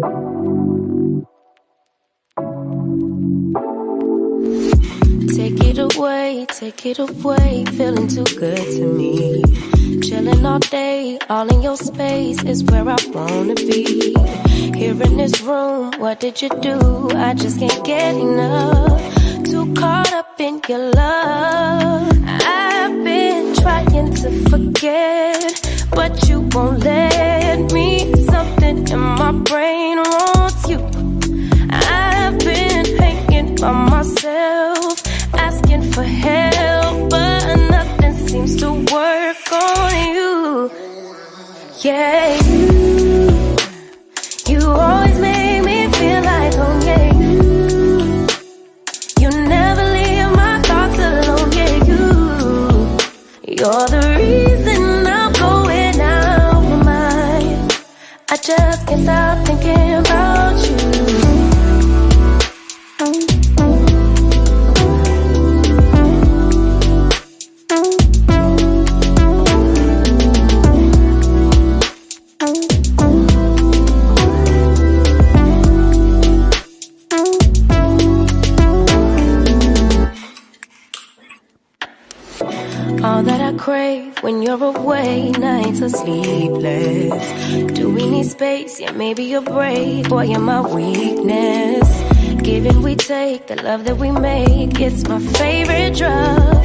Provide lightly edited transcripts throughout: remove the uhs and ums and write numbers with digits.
Take it away, feeling too good to me. Chilling all day, all in your space is where I wanna be. Here in this room, what did you do? I just can't get enough. Too caught up in your love. I've been trying to forget, but you won't let me. Something in my brain wants you. I've been hanging by myself, asking for help, but nothing seems to work on you. Yeah, you always make me feel like home. Yeah, you never leave my thoughts alone. Yeah, you're the reason I'm going out my mind. I just can't stop thinking about you. All that I crave when you're away, nights are sleepless. Do we need space? Yeah, maybe you're brave, boy, you're my weakness. Give and we take, the love that we make, it's my favorite drug.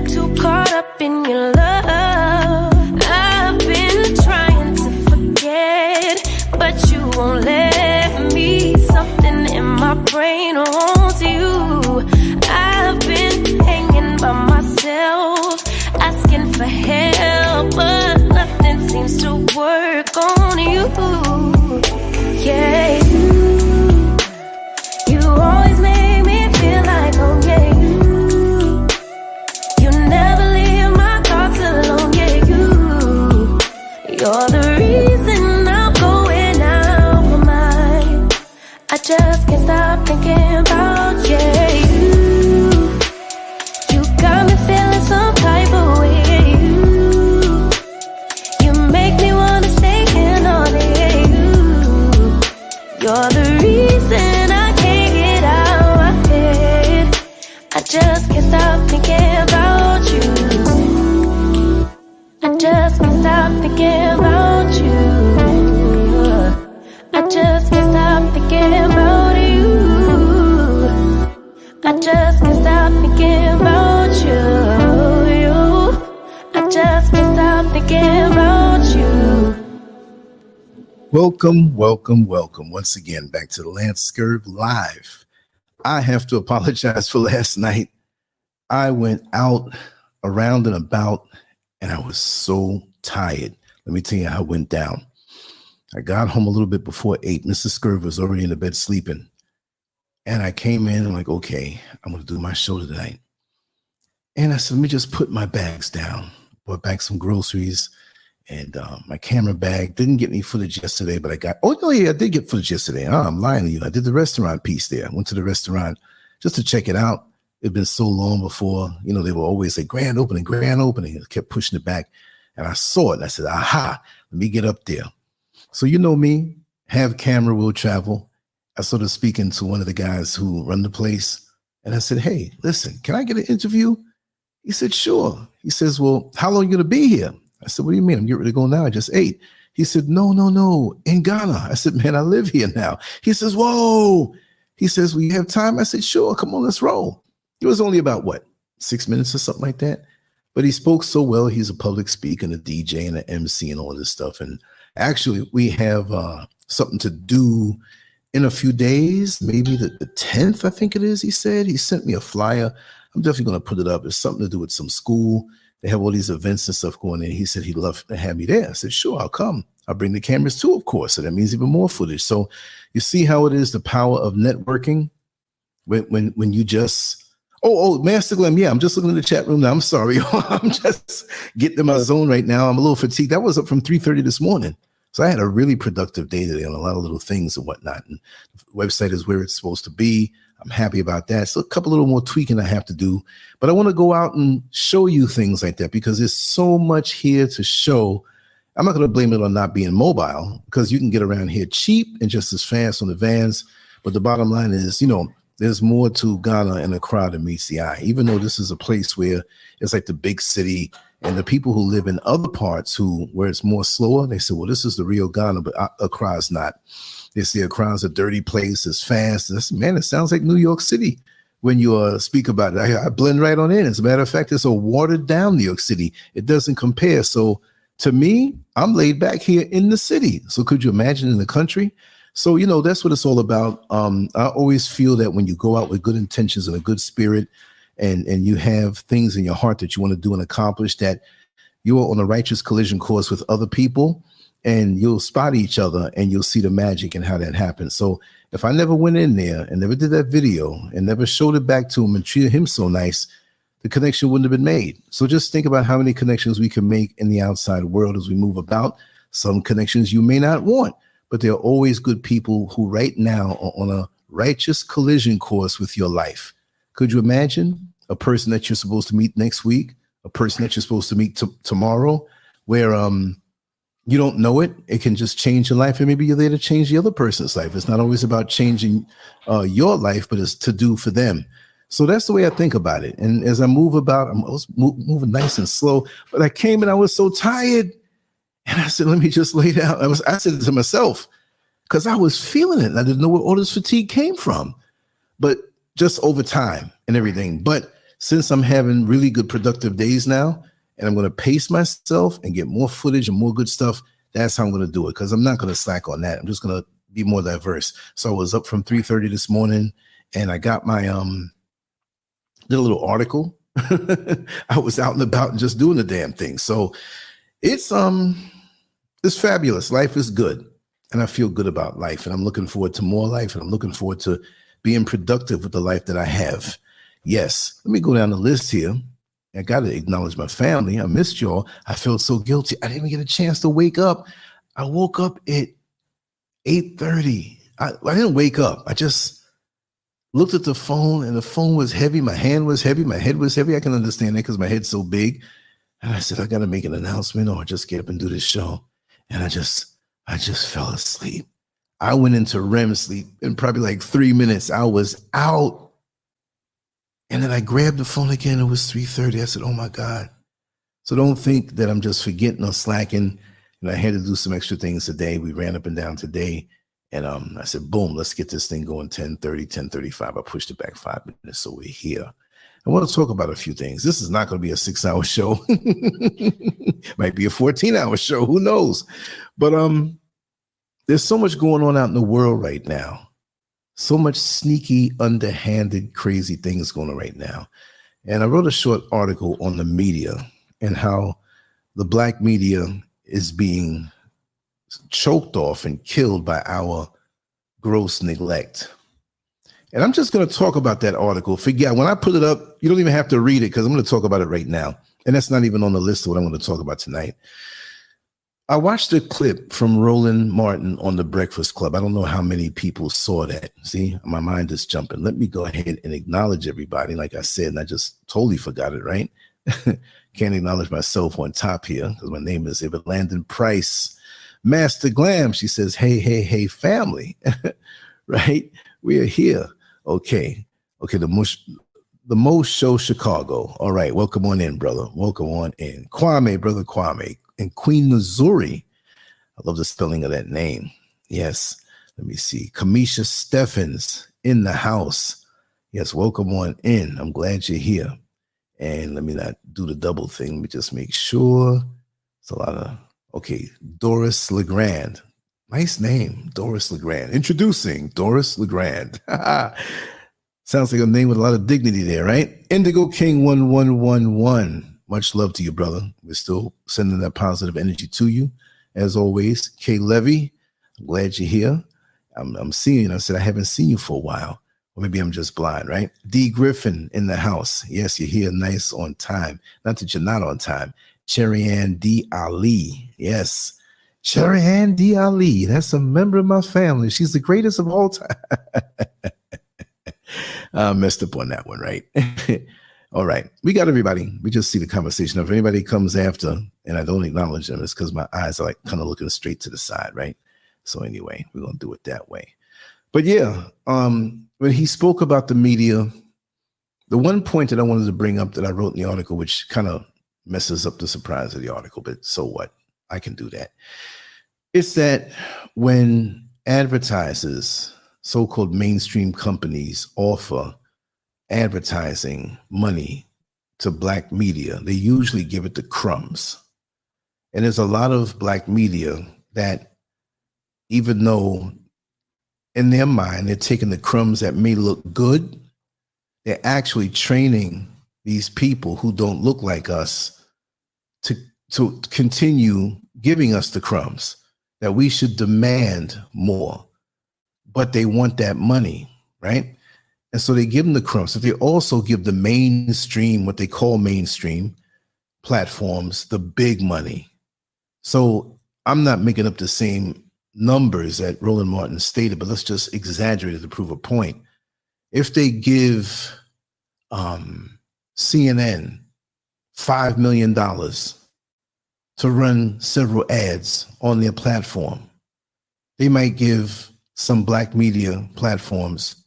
Too caught up in your love. I've been trying to forget, but you won't let me. Something in my brain wants you. I've been hanging by myself, asking for help, but nothing seems to work on you. Yeah, you always make me feel like home. Yeah, you never leave my thoughts alone. Yeah, you're the reason I'm going out my mind. I just can't stop thinking about you. You got me feeling some type of way. You make me wanna stay in all day. You're the reason I can't get out my head. I just can't stop thinking about you. I just can't stop thinking about you. I just can't stop thinking about you. I just can't stop thinking about you. I just can't stop thinking about you. Welcome, welcome, welcome once again back to the LanceScurvLive. I have to apologize for last night. I went out around and about and I was so tired. Let me tell you how it went down. I got home a little bit before 8. Mr. Scurv was already in the bed sleeping. And I came in and I'm like, okay, I'm going to do my show tonight. And I said, let me just put my bags down. Bought back some groceries and my camera bag. Didn't get any footage yesterday, but I got, oh, no, yeah, I did get footage yesterday. Oh, I'm lying to you. I did the restaurant piece there. I went to the restaurant just to check it out. It'd been so long before, you know, they were always say grand opening. I kept pushing it back. And I saw it and I said, aha, let me get up there. So you know me, have camera, will travel. I started speaking to one of the guys who run the place. And I said, hey, listen, can I get an interview? He said, sure. He says, well, how long are you going to be here? I said, what do you mean? I'm getting ready to go now. I just ate. He said, no, in Ghana. I said, man, I live here now. He says, whoa. He says, well, you have time? I said, sure, come on, let's roll. It was only about, 6 minutes or something like that? But he spoke so well. He's a public speaker and a DJ and an MC and all this stuff. And actually, we have something to do in a few days, maybe the 10th, I think it is, he said. He sent me a flyer. I'm definitely going to put it up. It's something to do with some school. They have all these events and stuff going in. He said he'd love to have me there. I said, sure, I'll come. I'll bring the cameras too, of course. So that means even more footage. So you see how it is, the power of networking when you just, Master Glenn, yeah, I'm just looking in the chat room now. I'm sorry. I'm just getting in my zone right now. I'm a little fatigued. That was up from 3:30 this morning. So I had a really productive day today on a lot of little things and whatnot. And the website is where it's supposed to be. I'm happy about that. So a couple little more tweaking I have to do. But I want to go out and show you things like that because there's so much here to show. I'm not going to blame it on not being mobile, because you can get around here cheap and just as fast on the vans. But the bottom line is, there's more to Ghana and Accra than meets the eye, even though this is a place where it's like the big city, and the people who live in other parts where it's more slower, they say, well, this is the real Ghana, but Accra is not. They say Accra is a dirty place, it's fast. Man, it sounds like New York City when you speak about it. I blend right on in. As a matter of fact, it's a watered down New York City. It doesn't compare. So to me, I'm laid back here in the city. So could you imagine in the country? So, that's what it's all about. I always feel that when you go out with good intentions and a good spirit, and you have things in your heart that you want to do and accomplish, that you are on a righteous collision course with other people, and you'll spot each other and you'll see the magic and how that happens. So if I never went in there and never did that video and never showed it back to him and treated him so nice, the connection wouldn't have been made. So just think about how many connections we can make in the outside world as we move about. Some connections you may not want, but there are always good people who right now are on a righteous collision course with your life. Could you imagine a person that you're supposed to meet next week, a person that you're supposed to meet tomorrow, where you don't know it? It can just change your life, and maybe you're there to change the other person's life. It's not always about changing your life, but it's to do for them. So that's the way I think about it. And as I move about, I was moving nice and slow, but I came and I was so tired. And I said, let me just lay down. I said it to myself because I was feeling it. And I didn't know where all this fatigue came from, but just over time and everything. But since I'm having really good productive days now, and I'm going to pace myself and get more footage and more good stuff, that's how I'm going to do it, because I'm not going to slack on that. I'm just going to be more diverse. So I was up from 3:30 this morning, and I got my did a little article. I was out and about and just doing the damn thing. So it's fabulous. Life is good, and I feel good about life, and I'm looking forward to more life, and I'm looking forward to being productive with the life that I have. Yes, let me go down the list here. I got to acknowledge my family. I missed y'all. I felt so guilty. I didn't even get a chance to wake up. I woke up at 8:30. I didn't wake up. I just looked at the phone, and the phone was heavy. My hand was heavy. My head was heavy. I can understand that because my head's so big. And I said, I got to make an announcement or just get up and do this show. And I just fell asleep. I went into REM sleep in probably like 3 minutes. I was out. And then I grabbed the phone again. It was 3:30. I said, oh my God. So don't think that I'm just forgetting or slacking. And I had to do some extra things today. We ran up and down today. And I said, boom, let's get this thing going. 10:30, 10:35. I pushed it back 5 minutes. So we're here. I want to talk about a few things. This is not going to be a 6-hour show. Might be a 14-hour show. Who knows? But there's so much going on out in the world right now. So much sneaky, underhanded, crazy things going on right now. And I wrote a short article on the media and how the black media is being choked off and killed by our gross neglect. And I'm just going to talk about that article. Forget, when I put it up, you don't even have to read it because I'm going to talk about it right now. And that's not even on the list of what I'm going to talk about tonight. I watched a clip from Roland Martin on The Breakfast Club. I don't know how many people saw that. See, my mind is jumping. Let me go ahead and acknowledge everybody. Like I said, and I just totally forgot it, right? Can't acknowledge myself on top here because my name is Eva Landon Price. Master Glam, she says, hey, family, right? We are here. Okay, the most show Chicago. All right, welcome on in, brother. Welcome on in. Kwame, brother Kwame. And Queen Missouri. I love the spelling of that name. Yes. Let me see. Kamisha Steffens in the house. Yes. Welcome on in. I'm glad you're here. And let me not do the double thing. Let me just make sure. It's a lot of, okay. Doris LeGrand. Nice name. Doris LeGrand. Introducing Doris LeGrand. Sounds like a name with a lot of dignity there, right? Indigo King 1111. Much love to you, brother. We're still sending that positive energy to you. As always, Kay Levy, I'm glad you're here. I'm seeing you. I said, I haven't seen you for a while. Or maybe I'm just blind, right? D. Griffin in the house. Yes, you're here nice on time. Not that you're not on time. Cherry Ann D. Ali. Yes. Cherry Ann D. Ali. That's a member of my family. She's the greatest of all time. I messed up on that one, right? All right. We got everybody. We just see the conversation. If anybody comes after and I don't acknowledge them, it's because my eyes are like kind of looking straight to the side, right? So anyway, we're going to do it that way. But yeah, when he spoke about the media, the one point that I wanted to bring up that I wrote in the article, which kind of messes up the surprise of the article, but so what? I can do that. It's that when advertisers, so-called mainstream companies, offer advertising money to black media, they usually give it the crumbs. And there's a lot of black media that, even though in their mind they're taking the crumbs that may look good, they're actually training these people who don't look like us to continue giving us the crumbs, that we should demand more, but they want that money, right? And so they give them the crumbs. So they also give the mainstream, what they call mainstream platforms, the big money. So I'm not making up the same numbers that Roland Martin stated, but let's just exaggerate it to prove a point. If they give CNN $5 million to run several ads on their platform, they might give some black media platforms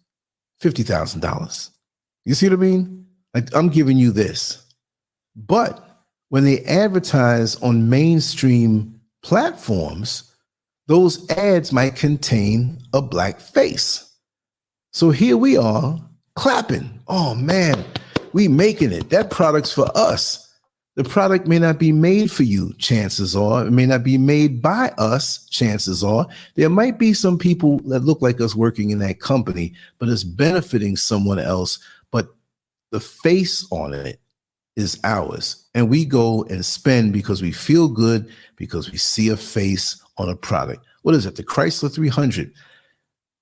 $50,000. You see what I mean? Like, I'm giving you this. But when they advertise on mainstream platforms, those ads might contain a black face. So here we are clapping. Oh man, we making it. That product's for us. The product may not be made for you, chances are. It may not be made by us, chances are. There might be some people that look like us working in that company, but it's benefiting someone else. But the face on it is ours. And we go and spend because we feel good, because we see a face on a product. What is it? The Chrysler 300.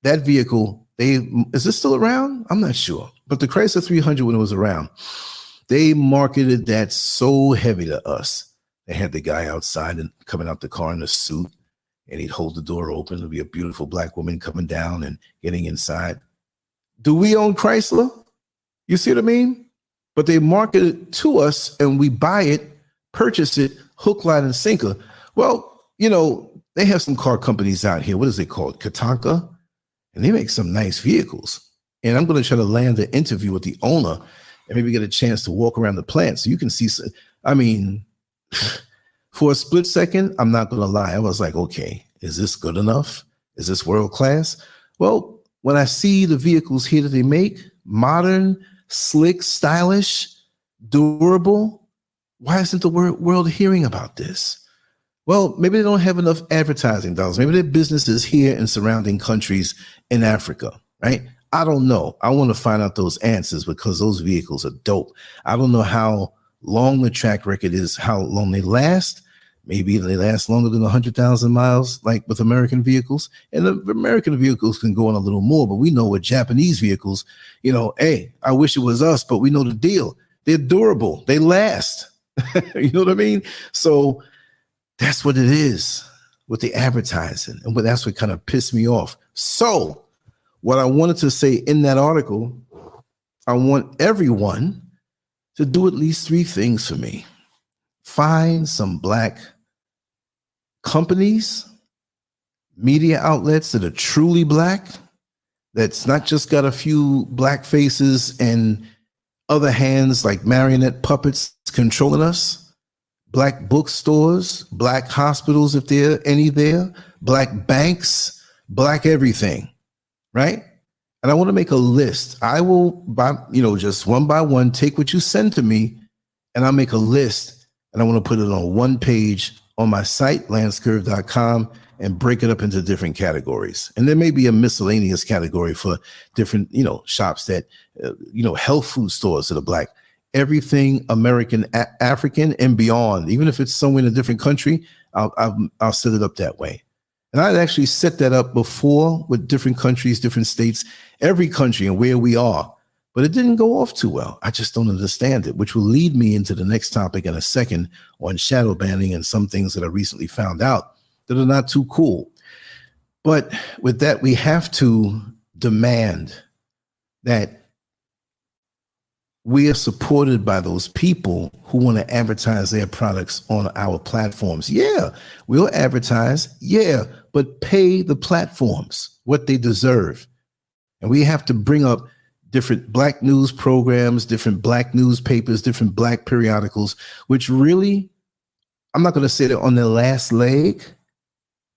That vehicle, is this still around? I'm not sure. But the Chrysler 300, when it was around, they marketed that so heavy to us. They had the guy outside and coming out the car in a suit, and he'd hold the door open. There'd be a beautiful black woman coming down and getting inside. Do we own Chrysler? You see what I mean? But they market it to us, and we buy it, purchase it, hook, line, and sinker. Well, you know, they have some car companies out here. What is it called? Katanka? And they make some nice vehicles. And I'm going to try to land an interview with the owner and maybe get a chance to walk around the plant so you can see. I mean, for a split second, I'm not going to lie. I was like, okay, is this good enough? Is this world class? Well, when I see the vehicles here that they make, modern, slick, stylish, durable, why isn't the world hearing about this? Well, maybe they don't have enough advertising dollars. Maybe their business is here in surrounding countries in Africa, right? I don't know. I want to find out those answers because those vehicles are dope. I don't know how long the track record is, how long they last. Maybe they last longer than 100,000 miles, like with American vehicles. And the American vehicles can go on a little more, but we know with Japanese vehicles, you know, hey, I wish it was us, but we know the deal. They're durable. They last. You know what I mean? So that's what it is with the advertising. And that's what kind of pissed me off. So what I wanted to say in that article, I want everyone to do at least 3 things for me. Find some black companies, media outlets that are truly black, that's not just got a few black faces and other hands like marionette puppets controlling us. Black bookstores, black hospitals, if there are any there, black banks, black everything, right? And I want to make a list. I will, by, just one by one, take what you send to me, and I'll make a list, and I want to put it on one page on my site, LanceScurv.com, and break it up into different categories. And there may be a miscellaneous category for different, shops that, health food stores that are black. Everything American, African, and beyond. Even if it's somewhere in a different country, I'll set it up that way. And I'd actually set that up before with different countries, different states, every country and where we are. But it didn't go off too well. I just don't understand it, which will lead me into the next topic in a second on shadow banning and some things that I recently found out that are not too cool. But with that, we have to demand that we are supported by those people who want to advertise their products on our platforms. Yeah, we'll advertise. Yeah, but pay the platforms what they deserve. And we have to bring up different Black news programs, different Black newspapers, different Black periodicals, which really, I'm not going to say they're on their last leg,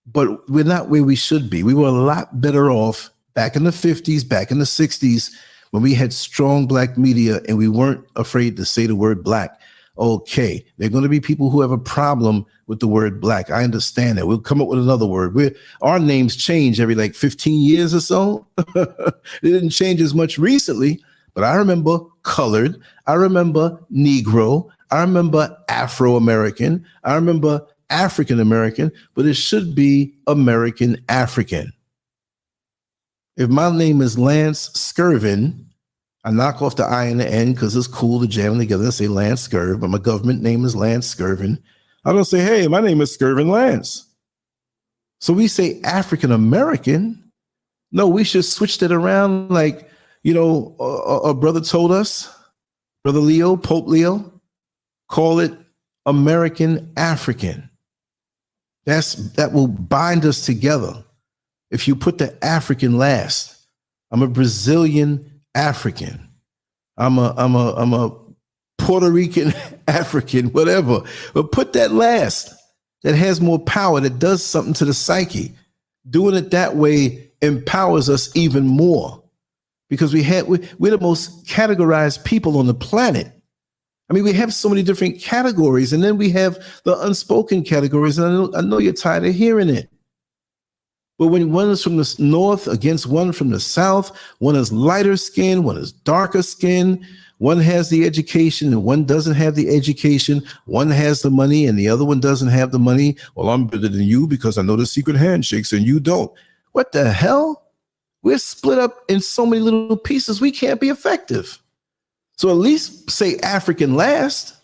but we're not where we should be. We were a lot better off back in the 50s, back in the 60s, when we had strong Black media and we weren't afraid to say the word Black. Okay, there are going to be people who have a problem with the word Black. I understand that. We'll come up with another word. Our names change every like 15 years or so. They didn't change as much recently, but I remember colored. I remember Negro. I remember Afro-American. I remember African-American, but it should be American African. If my name is LanceScurvin, I knock off the I and the N because it's cool to jam them together and say LanceScurv, but my government name is LanceScurvin. I don't say, hey, my name is Scurvin Lance. So we say African American. No, we should switch that around like, you know, a brother told us, Brother Leo, Pope Leo, call it American African. That will bind us together. If you put the African last, I'm a Brazilian African. I'm a Puerto Rican African, whatever. But put that last. That has more power, that does something to the psyche. Doing it that way empowers us even more because we're the most categorized people on the planet. I mean, we have so many different categories, and then we have the unspoken categories, and I know you're tired of hearing it. But when one is from the north against one from the south, one is lighter skin, one is darker skin, one has the education and one doesn't have the education, one has the money and the other one doesn't have the money. Well, I'm better than you because I know the secret handshakes and you don't. What the hell? We're split up in so many little pieces, we can't be effective. So at least say African last.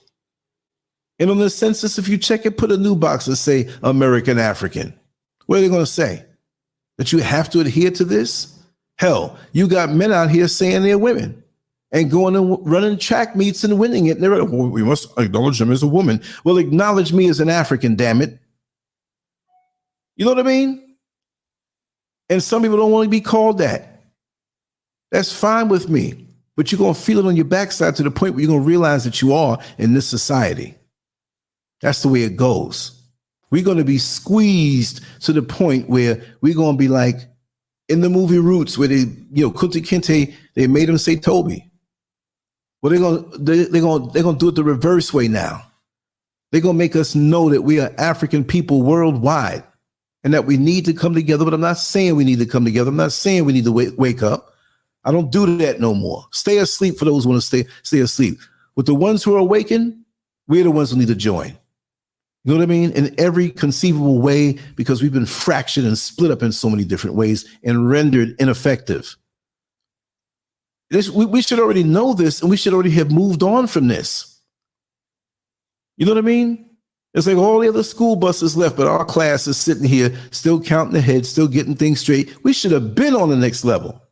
And on the census, if you check it, put a new box and say American African. What are they going to say? That you have to adhere to this? Hell, you got men out here saying they're women and going and running track meets and winning it. And they're like, well, we must acknowledge them as a woman. Well, acknowledge me as an African, damn it. You know what I mean? And some people don't want to be called that. That's fine with me. But you're going to feel it on your backside to the point where you're going to realize that you are in this society. That's the way it goes. We're going to be squeezed to the point where we're going to be like in the movie Roots, where they, Kunta Kinte, they made him say Toby. Well, they're going to do it the reverse way now. They're going to make us know that we are African people worldwide and that we need to come together. But I'm not saying we need to come together. I'm not saying we need to wake up. I don't do that no more. Stay asleep for those who want to stay asleep. With the ones who are awakened, we're the ones who need to join. You know what I mean? In every conceivable way, because we've been fractured and split up in so many different ways and rendered ineffective. We should already know this, and we should already have moved on from this. You know what I mean? It's like all the other school buses left, but our class is sitting here still counting ahead, still getting things straight. We should have been on the next level.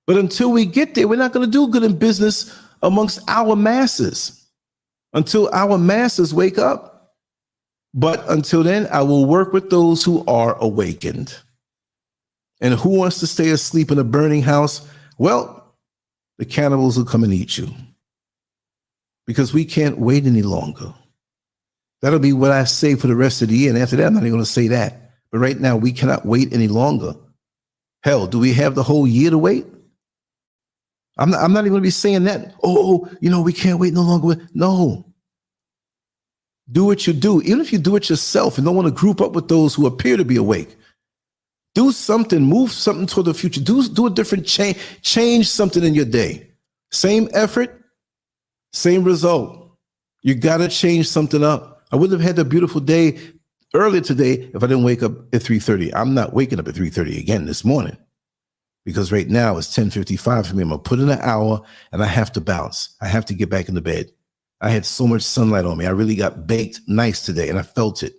But until we get there, we're not going to do good in business amongst our masses. Until our masses wake up. But until then, I will work with those who are awakened. And who wants to stay asleep in a burning house? Well, the cannibals will come and eat you. Because we can't wait any longer. That'll be what I say for the rest of the year. And after that, I'm not even going to say that. But right now, we cannot wait any longer. Hell, do we have the whole year to wait? I'm not even going to be saying that. We can't wait no longer. No. Do what you do. Even if you do it yourself and don't want to group up with those who appear to be awake. Do something. Move something toward the future. Do a different change. Change something in your day. Same effort, same result. You got to change something up. I wouldn't have had a beautiful day earlier today if I didn't wake up at 3:30. I'm not waking up at 3:30 again this morning. Because right now it's 10:55 for me. I'm going to put in an hour and I have to bounce. I have to get back into bed. I had so much sunlight on me. I really got baked nice today and I felt it.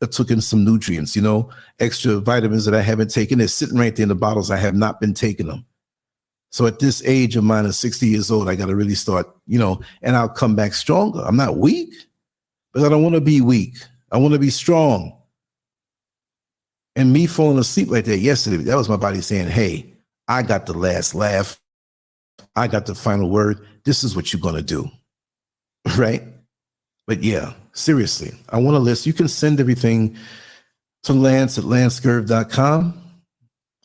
I took in some nutrients, extra vitamins that I haven't taken. They're sitting right there in the bottles. I have not been taking them. So at this age of mine, at 60 years old, I got to really start, and I'll come back stronger. I'm not weak, but I don't want to be weak. I want to be strong. And me falling asleep like that yesterday, that was my body saying, hey, I got the last laugh. I got the final word. This is what you're going to do. Right? But yeah, seriously, I want to list. You can send everything to Lance at LanceScurv.com.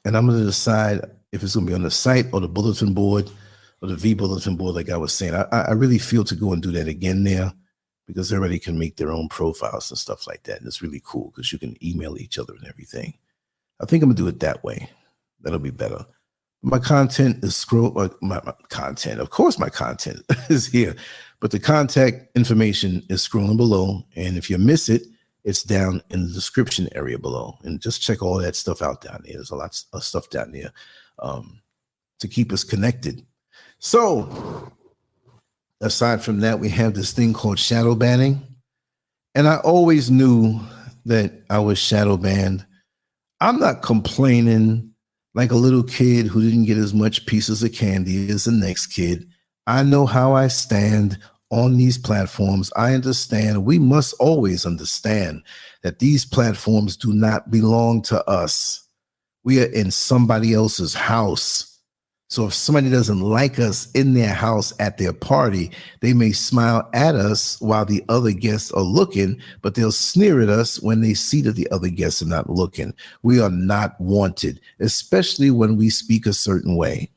And I'm going to decide if it's going to be on the site or the bulletin board or the V bulletin board, like I was saying. I really feel to go and do that again there, because everybody can make their own profiles and stuff like that. And it's really cool because you can email each other and everything. I think I'm going to do it that way. That'll be better. My content is my content. Of course, my content is here, but the contact information is scrolling below. And if you miss it, it's down in the description area below. And just check all that stuff out down there. There's a lot of stuff down there to keep us connected. So aside from that, we have this thing called shadow banning. And I always knew that I was shadow banned. I'm not complaining like a little kid who didn't get as much pieces of candy as the next kid. I know how I stand on these platforms. I understand. We must always understand that these platforms do not belong to us. We are in somebody else's house. So if somebody doesn't like us in their house at their party, they may smile at us while the other guests are looking, but they'll sneer at us when they see that the other guests are not looking. We are not wanted, especially when we speak a certain way.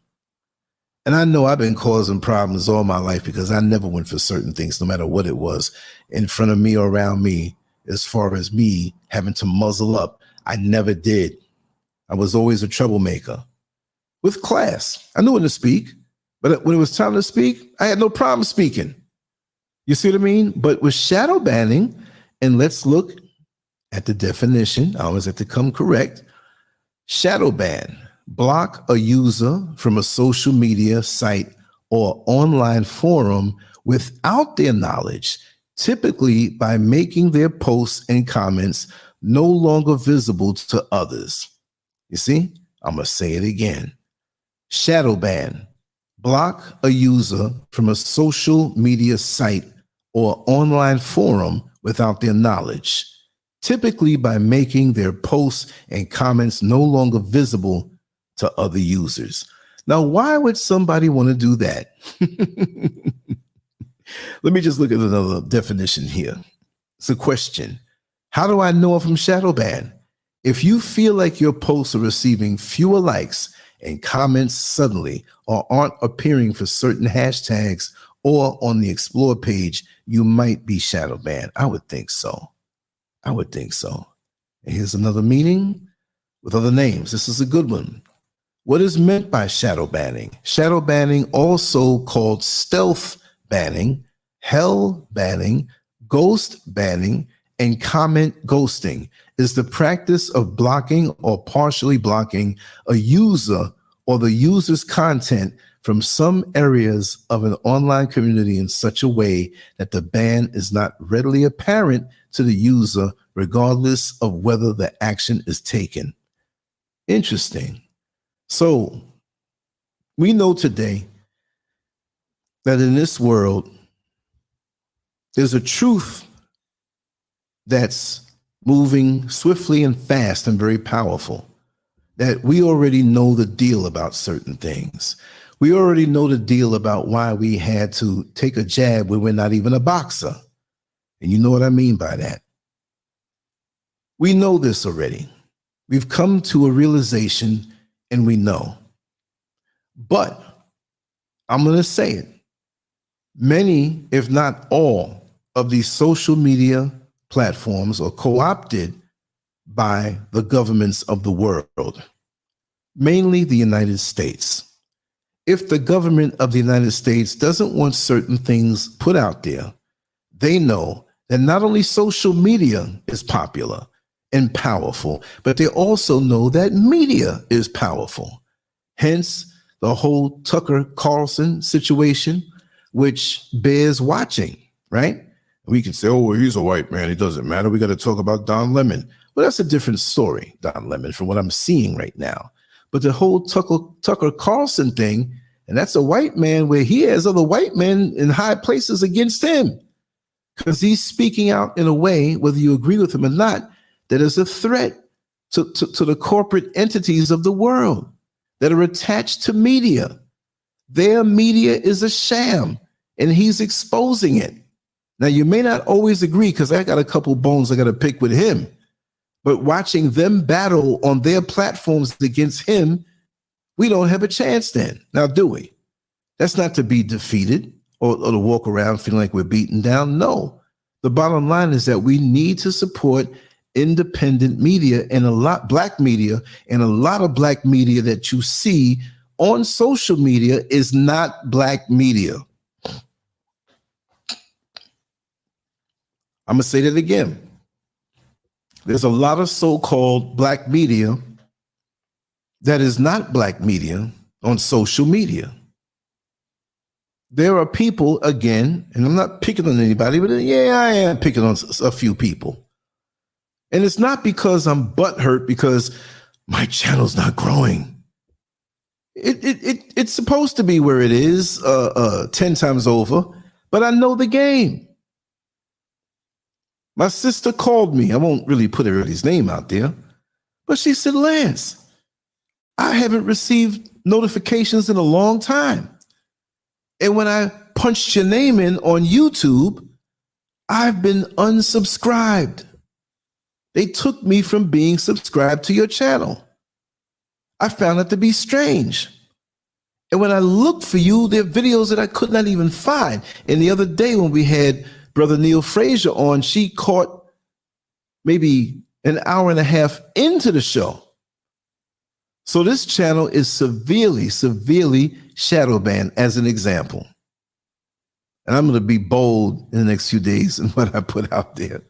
And I know I've been causing problems all my life because I never went for certain things, no matter what it was, in front of me or around me. As far as me having to muzzle up, I never did. I was always a troublemaker. With class, I knew when to speak, but when it was time to speak, I had no problem speaking. You see what I mean? But with shadow banning, and let's look at the definition. I always have to come correct. Shadow ban, block a user from a social media site or online forum without their knowledge, typically by making their posts and comments no longer visible to others. You see, I'm going to say it again. Shadow ban, block a user from a social media site or online forum without their knowledge, typically by making their posts and comments no longer visible to other users. Now, why would somebody want to do that? Let me just look at another definition here. It's a question. How do I know if I'm shadow banned? If you feel like your posts are receiving fewer likes and comments suddenly, or aren't appearing for certain hashtags or on the explore page, you might be shadow banned. I would think so. I would think so. And here's another meaning with other names. This is a good one. What is meant by shadow banning? Shadow banning, also called stealth banning, hell banning, ghost banning, and comment ghosting, is the practice of blocking or partially blocking a user or the user's content from some areas of an online community in such a way that the ban is not readily apparent to the user, regardless of whether the action is taken. Interesting. So we know today that in this world, there's a truth that's moving swiftly and fast and very powerful, that we already know the deal about certain things. We already know the deal about why we had to take a jab when we're not even a boxer. And you know what I mean by that. We know this already. We've come to a realization and we know. But I'm going to say it. Many, if not all, of these social media platforms are co-opted by the governments of the world, mainly the United States. If the government of the United States doesn't want certain things put out there, they know that not only social media is popular and powerful, but they also know that media is powerful. Hence, the whole Tucker Carlson situation, which bears watching, right? We can say, oh, well, he's a white man. It doesn't matter. We got to talk about Don Lemon. Well, that's a different story, Don Lemon, from what I'm seeing right now. But the whole Tucker Carlson thing, and that's a white man where he has other white men in high places against him because he's speaking out in a way, whether you agree with him or not, that is a threat to the corporate entities of the world that are attached to media. Their media is a sham, and he's exposing it. Now, you may not always agree because I got a couple bones I got to pick with him, but watching them battle on their platforms against him, we don't have a chance then. Now, do we? That's not to be defeated or to walk around feeling like we're beaten down. No. The bottom line is that we need to support independent media and black media, and a lot of black media that you see on social media is not black media. I'm going to say that again. There's a lot of so-called black media that is not black media on social media. There are people, again, and I'm not picking on anybody, but yeah, I am picking on a few people. And it's not because I'm butthurt because my channel's not growing. It's supposed to be where it is 10 times over, but I know the game. My sister called me. I won't really put everybody's name out there, but she said, Lance, I haven't received notifications in a long time. And when I punched your name in on YouTube, I've been unsubscribed. They took me from being subscribed to your channel. I found that to be strange. And when I looked for you, there are videos that I could not even find. And the other day when we had Brother Neil Frazier on, she caught maybe an hour and a half into the show. So this channel is severely, severely shadow banned as an example. And I'm going to be bold in the next few days in what I put out there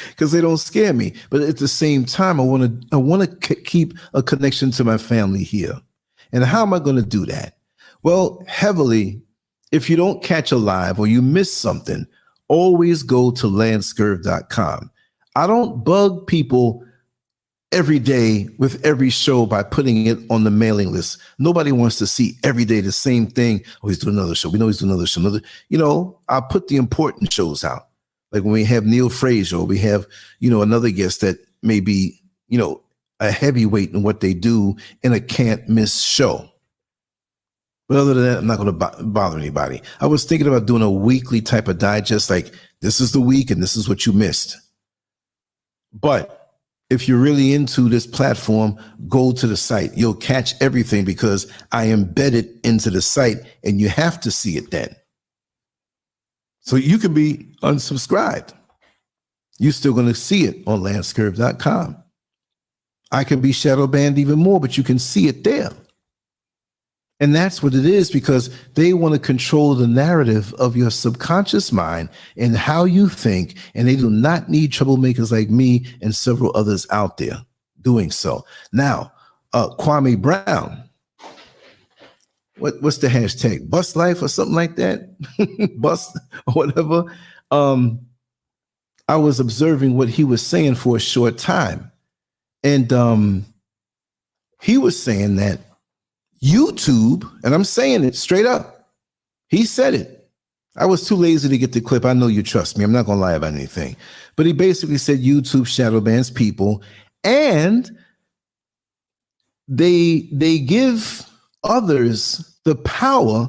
because they don't scare me. But at the same time, I want to keep a connection to my family here. And how am I going to do that? Well, heavily, if you don't catch a live or you miss something, always go to LanceScurv.com. I don't bug people every day with every show by putting it on the mailing list. Nobody wants to see every day the same thing. Oh, he's doing another show. We know he's doing another show. I'll put the important shows out. Like when we have Neil Frazier, we have, another guest that may be, a heavyweight in what they do in a can't miss show. But other than that, I'm not going to bother anybody. I was thinking about doing a weekly type of digest, like this is the week and this is what you missed. But if you're really into this platform, go to the site. You'll catch everything because I embed it into the site and you have to see it then. So you can be unsubscribed. You're still going to see it on LanceScurv.com. I can be shadow banned even more, but you can see it there. And that's what it is, because they want to control the narrative of your subconscious mind and how you think. And they do not need troublemakers like me and several others out there doing so. Now, Kwame Brown, what's the hashtag? Bust life or something like that? Bust or whatever. I was observing what he was saying for a short time. And he was saying that YouTube, and I'm saying it straight up, he said it. I was too lazy to get the clip. I know you trust me. I'm not going to lie about anything. But he basically said YouTube shadow bans people, and they give others the power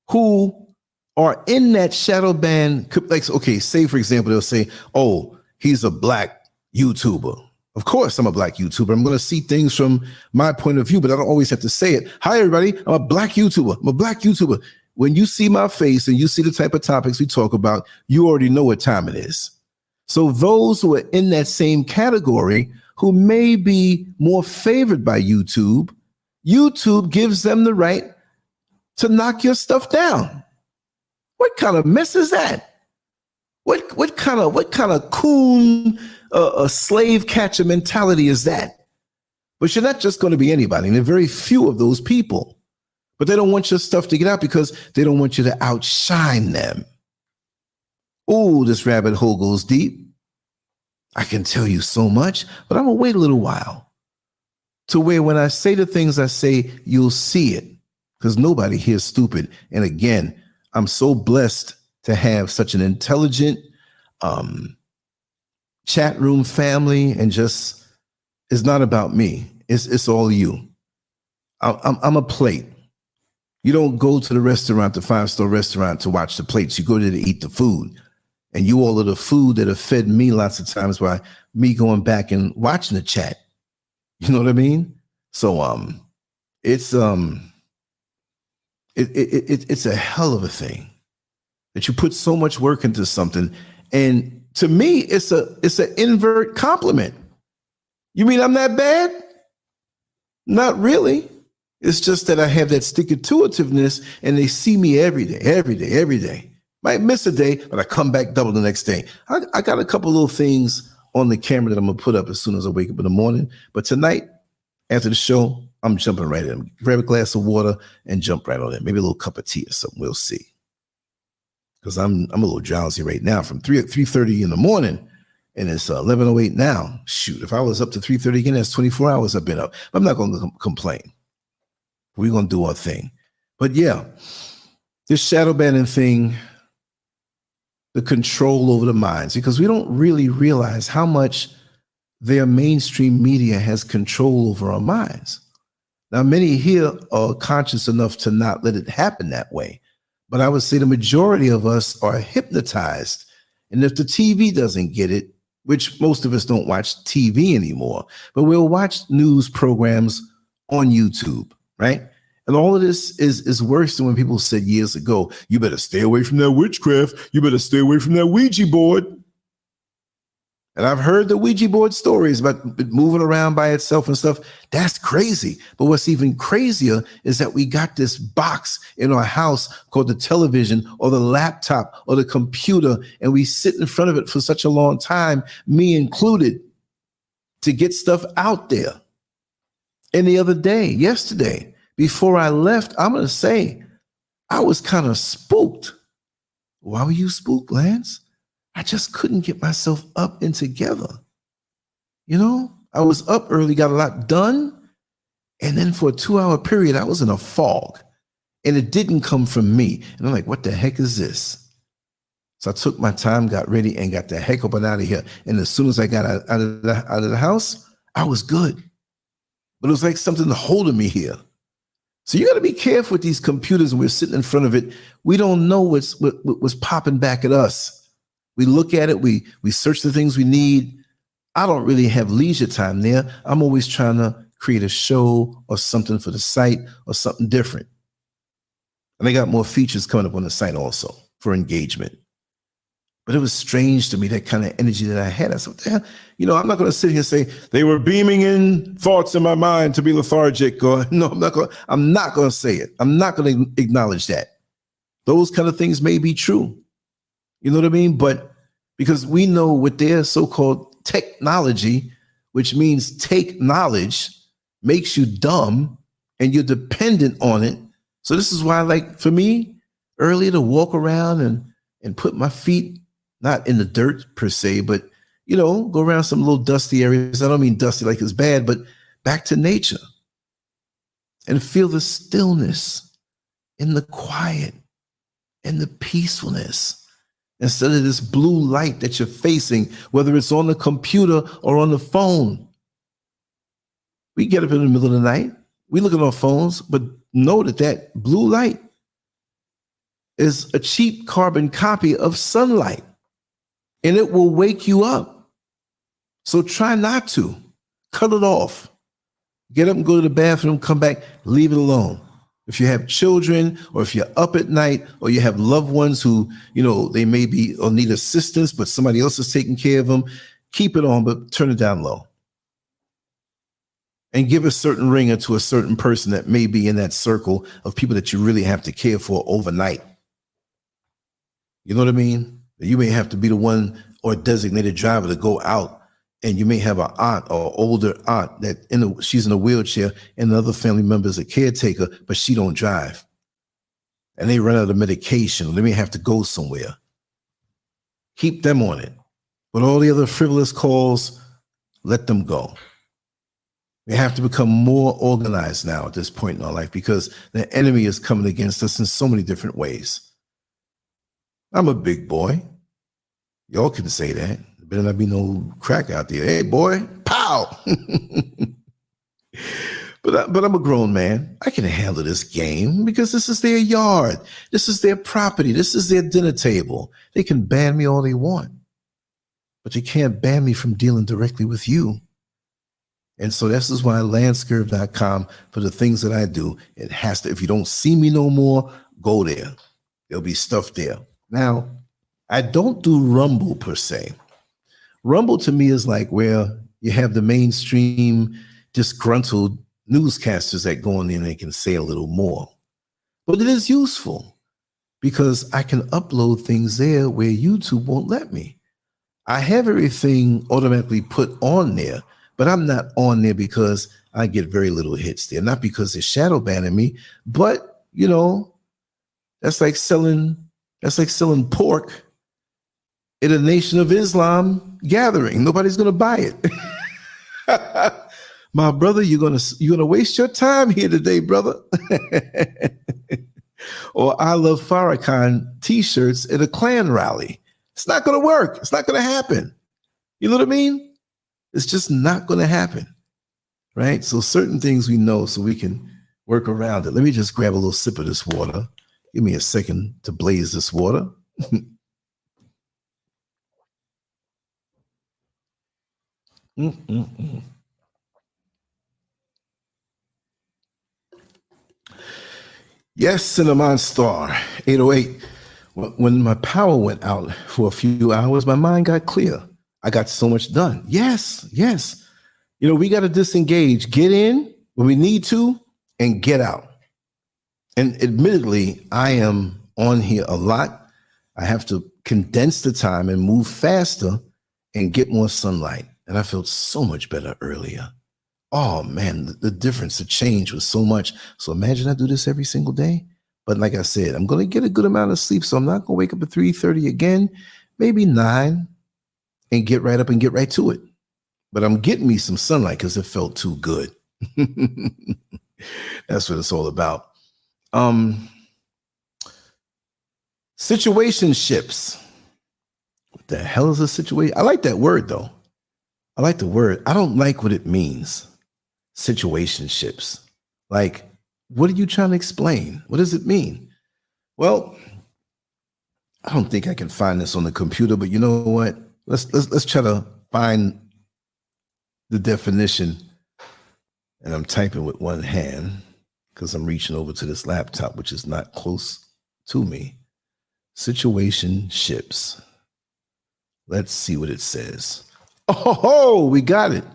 who are in that shadow ban. Like, okay, say, for example, they'll say, oh, he's a black YouTuber. Of course, I'm a black YouTuber. I'm going to see things from my point of view, but I don't always have to say it. Hi, everybody. I'm a black YouTuber. I'm a black YouTuber. When you see my face and you see the type of topics we talk about, you already know what time it is. So those who are in that same category, who may be more favored by YouTube, YouTube gives them the right to knock your stuff down. What kind of mess is that? What kind of coon a slave catcher mentality is that? But you're not just going to be anybody. And there are very few of those people. But they don't want your stuff to get out because they don't want you to outshine them. Oh, this rabbit hole goes deep. I can tell you so much, but I'm going to wait a little while to where when I say the things I say, you'll see it, because nobody here is stupid. And again, I'm so blessed to have such an intelligent chat room family, and just, it's not about me. It's all you. I'm a plate. You don't go to the restaurant, the 5-star restaurant, to watch the plates. You go there to eat the food. And you all are the food that have fed me lots of times by me going back and watching the chat. You know what I mean? So it's a hell of a thing that you put so much work into something. And to me, it's an invert compliment. You mean I'm that bad? Not really. It's just that I have that stick-to-itiveness, and they see me every day. Might miss a day, but I come back double the next day. I got a couple little things on the camera that I'm going to put up as soon as I wake up in the morning. But tonight, after the show, I'm jumping right in. Grab a glass of water and jump right on it. Maybe a little cup of tea or something. We'll see. Because I'm a little drowsy right now from 3:30 in the morning, and it's 11:08 now. Shoot, if I was up to 3:30 again, that's 24 hours I've been up. I'm not going to complain. We're going to do our thing. But yeah, this shadow banning thing, the control over the minds, because we don't really realize how much their mainstream media has control over our minds. Now, many here are conscious enough to not let it happen that way, but I would say the majority of us are hypnotized. And if the TV doesn't get it, which most of us don't watch TV anymore, but we'll watch news programs on YouTube, right? And all of this is worse than when people said years ago, you better stay away from that witchcraft. You better stay away from that Ouija board. And I've heard the Ouija board stories about it moving around by itself and stuff. That's crazy. But what's even crazier is that we got this box in our house called the television or the laptop or the computer, and we sit in front of it for such a long time, me included, to get stuff out there. And the other day, yesterday, before I left, I'm going to say I was kind of spooked. Why were you spooked, Lance? I just couldn't get myself up and together. You know, I was up early, got a lot done. And then for a 2-hour period, I was in a fog, and it didn't come from me. And I'm like, what the heck is this? So I took my time, got ready, and got the heck up and out of here. And as soon as I got out of the house, I was good. But it was like something holding me here. So you got to be careful with these computers, and we're sitting in front of it. We don't know what's popping back at us. We look at it, we search the things we need. I don't really have leisure time there. I'm always trying to create a show or something for the site or something different. And they got more features coming up on the site also for engagement. But it was strange to me, that kind of energy that I had. I said, what the hell? You know, I'm not going to sit here and say they were beaming in thoughts in my mind to be lethargic. Or no, I'm not going to say it. I'm not going to acknowledge that. Those kind of things may be true. You know what I mean? But because we know with their so-called technology, which means take knowledge, makes you dumb, and you're dependent on it. So this is why, like, for me, earlier to walk around and put my feet, not in the dirt per se, but, you know, go around some little dusty areas. I don't mean dusty like it's bad, but back to nature and feel the stillness and the quiet and the peacefulness instead of this blue light that you're facing, whether it's on the computer or on the phone. We get up in the middle of the night, we look at our phones, but know that blue light is a cheap carbon copy of sunlight, and it will wake you up. So try not to. Cut it off. Get up and go to the bathroom, come back, leave it alone. If you have children, or if you're up at night, or you have loved ones who, you know, they may be or need assistance, but somebody else is taking care of them, keep it on, but turn it down low. And give a certain ringer to a certain person that may be in that circle of people that you really have to care for overnight. You know what I mean? You may have to be the one or designated driver to go out, and you may have an aunt or older aunt that she's in a wheelchair, and another family member is a caretaker, but she don't drive. And they run out of medication, or they may have to go somewhere. Keep them on it. But all the other frivolous calls, let them go. We have to become more organized now at this point in our life because the enemy is coming against us in so many different ways. I'm a big boy. Y'all can say that. Better not be no crack out there. Hey, boy, pow! But I'm a grown man. I can handle this game because this is their yard. This is their property. This is their dinner table. They can ban me all they want, but they can't ban me from dealing directly with you. And so this is why LanceScurv.com, for the things that I do, it has to, if you don't see me no more, go there. There'll be stuff there. Now, I don't do Rumble per se. Rumble to me is like where you have the mainstream disgruntled newscasters that go in there and they can say a little more. But it is useful because I can upload things there where YouTube won't let me. I have everything automatically put on there, but I'm not on there because I get very little hits there. Not because they're shadow banning me, but you know, that's like selling pork in a Nation of Islam gathering. Nobody's gonna buy it. My brother, you're gonna waste your time here today, brother. Or I Love Farrakhan t-shirts at a Klan rally. It's not gonna work. It's not gonna happen. You know what I mean? It's just not gonna happen, right? So certain things we know so we can work around it. Let me just grab a little sip of this water. Give me a second to blaze this water. Yes, Cinnamon Star 808. When my power went out for a few hours, my mind got clear. I got so much done. Yes. You know, we got to disengage, get in when we need to, and get out. And admittedly, I am on here a lot. I have to condense the time and move faster and get more sunlight. And I felt so much better earlier. Oh man, the difference, the change was so much. So imagine I do this every single day. But like I said, I'm going to get a good amount of sleep. So I'm not going to wake up at 3:30 again, maybe 9, and get right up and get right to it. But I'm getting me some sunlight because it felt too good. That's what it's all about. Situationships. What the hell is a situation? I like that word though. I like the word. I don't like what it means. Situationships. Like, what are you trying to explain? What does it mean? Well, I don't think I can find this on the computer, but you know what? Let's try to find the definition. And I'm typing with one hand because I'm reaching over to this laptop, which is not close to me. Situationships. Let's see what it says. Oh, we got it.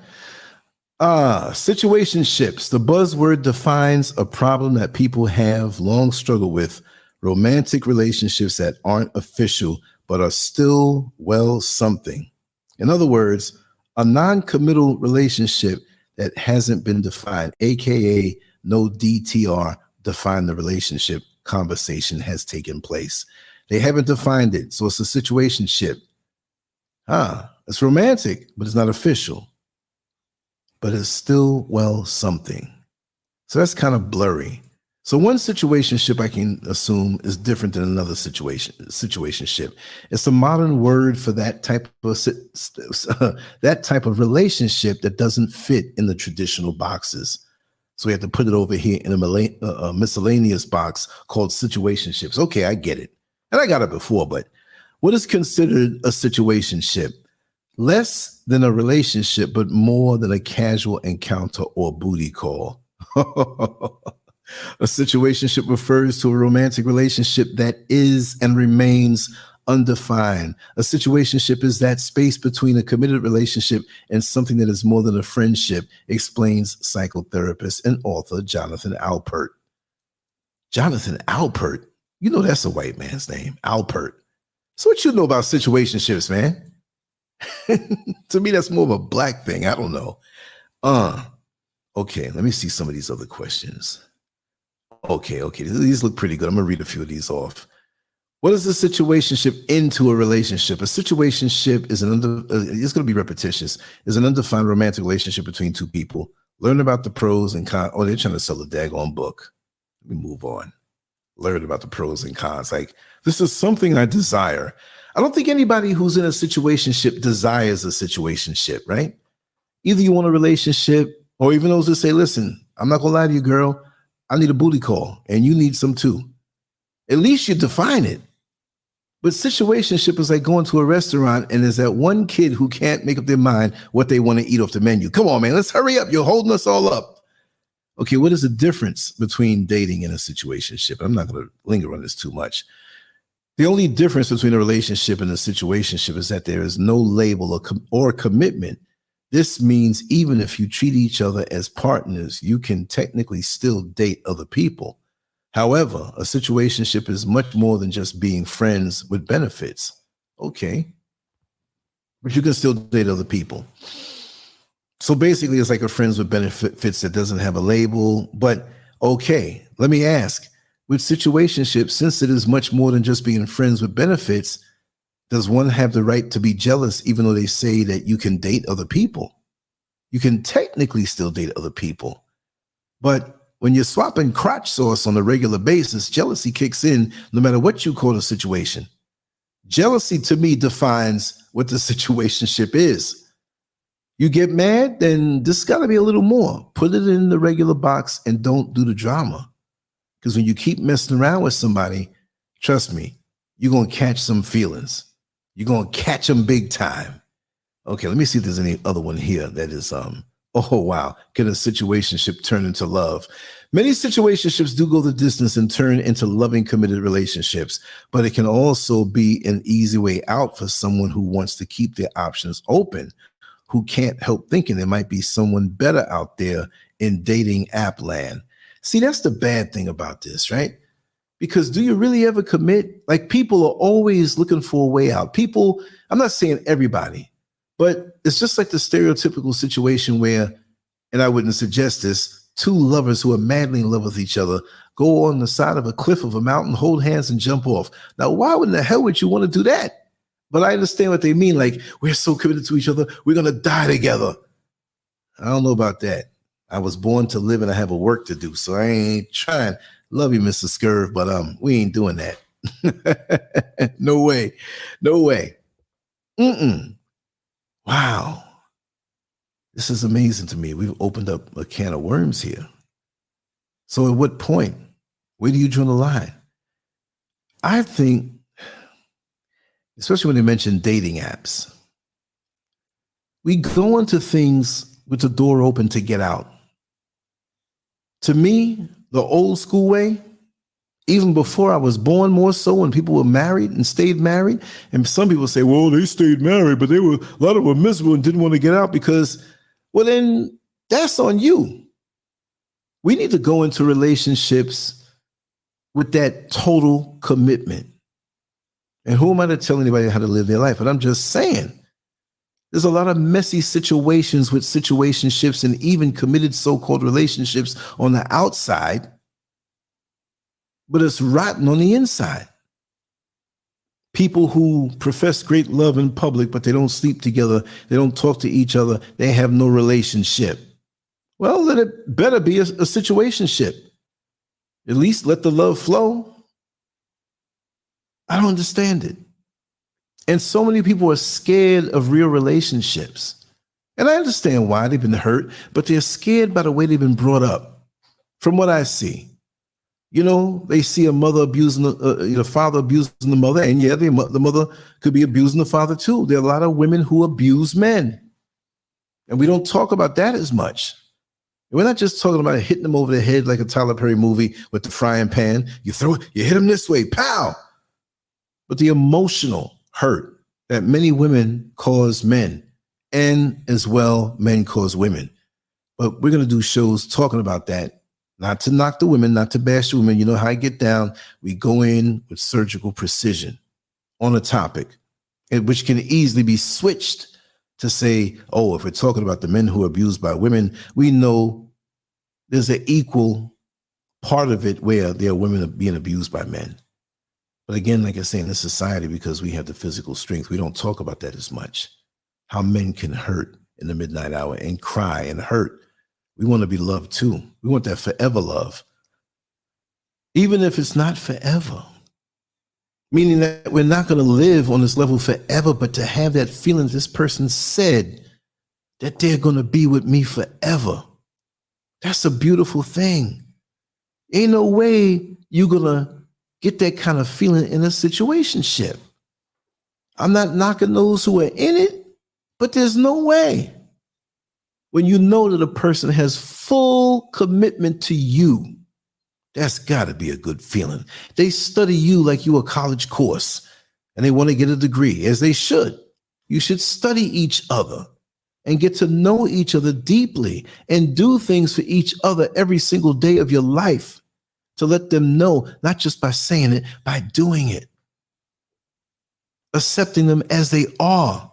Situationships. The buzzword defines a problem that people have long struggled with. Romantic relationships that aren't official, but are still, well, something. In other words, a non-committal relationship that hasn't been defined, AKA no DTR, define the relationship conversation has taken place. They haven't defined it, so it's a situationship. It's romantic, but it's not official. But it's still, well, something. So that's kind of blurry. So one situationship I can assume is different than another situationship. It's a modern word for that type of relationship that doesn't fit in the traditional boxes. So we have to put it over here in a miscellaneous box called situationships. Okay, I get it. And I got it before, but what is considered a situationship? Less than a relationship, but more than a casual encounter or booty call. A situationship refers to a romantic relationship that is and remains undefined. A situationship is that space between a committed relationship and something that is more than a friendship, explains psychotherapist and author Jonathan Alpert. Jonathan Alpert? You know that's a white man's name, Alpert. So what you know about situationships, man? To me, that's more of a black thing. I don't know. Okay, let me see some of these other questions. Okay, these look pretty good. I'm gonna read a few of these off. What is a situationship into a relationship? A situationship is it's gonna be repetitious, is an undefined romantic relationship between two people. Learn about the pros and cons. Oh, they're trying to sell a daggone book. Let me move on. Learn about the pros and cons. Like, this is something I desire. I don't think anybody who's in a situationship desires a situationship, right? Either you want a relationship, or even those that say, listen, I'm not going to lie to you, girl. I need a booty call, and you need some too. At least you define it. But situationship is like going to a restaurant and there's that one kid who can't make up their mind what they want to eat off the menu. Come on, man, let's hurry up. You're holding us all up. Okay, what is the difference between dating and a situationship? I'm not going to linger on this too much. The only difference between a relationship and a situationship is that there is no label or commitment. This means even if you treat each other as partners, you can technically still date other people. However, a situationship is much more than just being friends with benefits. Okay. But you can still date other people. So basically, it's like a friends with benefits that doesn't have a label. But okay, let me ask, with situationship, since it is much more than just being friends with benefits, does one have the right to be jealous even though they say that you can date other people? You can technically still date other people. But when you're swapping crotch sauce on a regular basis, jealousy kicks in no matter what you call the situation. Jealousy to me defines what the situationship is. You get mad, then this got to be a little more. Put it in the regular box and don't do the drama. Because when you keep messing around with somebody, trust me, you're going to catch some feelings. You're going to catch them big time. Okay, let me see if there's any other one here that is, oh, wow. Can a situationship turn into love? Many situationships do go the distance and turn into loving, committed relationships, but it can also be an easy way out for someone who wants to keep their options open, who can't help thinking there might be someone better out there in dating app land. See, that's the bad thing about this, right? Because do you really ever commit? Like, people are always looking for a way out. People, I'm not saying everybody, but it's just like the stereotypical situation where, and I wouldn't suggest this, two lovers who are madly in love with each other go on the side of a cliff of a mountain, hold hands, and jump off. Now, why in the hell would you want to do that? But I understand what they mean. Like, we're so committed to each other, we're going to die together. I don't know about that. I was born to live and I have a work to do, so I ain't trying. Love you, Mr. Scurv, but we ain't doing that. No way. No way. Wow. This is amazing to me. We've opened up a can of worms here. So at what point? Where do you draw the line? I think, especially when they mention dating apps, we go into things with the door open to get out. To me, the old school way, even before I was born, more so when people were married and stayed married. And some people say, well, they stayed married, but a lot of them were miserable and didn't want to get out because, well, then that's on you. We need to go into relationships with that total commitment. And who am I to tell anybody how to live their life? But I'm just saying, there's a lot of messy situations with situationships and even committed so-called relationships on the outside, but it's rotten on the inside. People who profess great love in public, but they don't sleep together, they don't talk to each other, they have no relationship. Well, let it better be a situationship. At least let the love flow. I don't understand it. And so many people are scared of real relationships. And I understand why. They've been hurt, but they're scared by the way they've been brought up. From what I see, you know, they see a mother abusing the father abusing the mother, and yeah, the mother could be abusing the father too. There are a lot of women who abuse men, and we don't talk about that as much. We're not just talking about hitting them over the head like a Tyler Perry movie with the frying pan. You hit them this way, pow! But the emotional hurt that many women cause men, and as well men cause women. But we're going to do shows talking about that, not to knock the women, not to bash the women. You know how I get down. We go in with surgical precision on a topic, which can easily be switched to say, oh, if we're talking about the men who are abused by women, we know there's an equal part of it where there are women being abused by men. But again, like I say, in this society, because we have the physical strength, we don't talk about that as much. How men can hurt in the midnight hour and cry and hurt We want to be loved too. We want that forever love. Even if it's not forever. Meaning that we're not going to live on this level forever, but to have that feeling this person said that they're going to be with me forever. That's a beautiful thing. Ain't no way you're going to get that kind of feeling in a situationship. I'm not knocking those who are in it, but there's no way. When you know that a person has full commitment to you, that's got to be a good feeling. They study you like you a college course and they want to get a degree, as they should. You should study each other and get to know each other deeply and do things for each other every single day of your life to let them know, not just by saying it, by doing it. Accepting them as they are.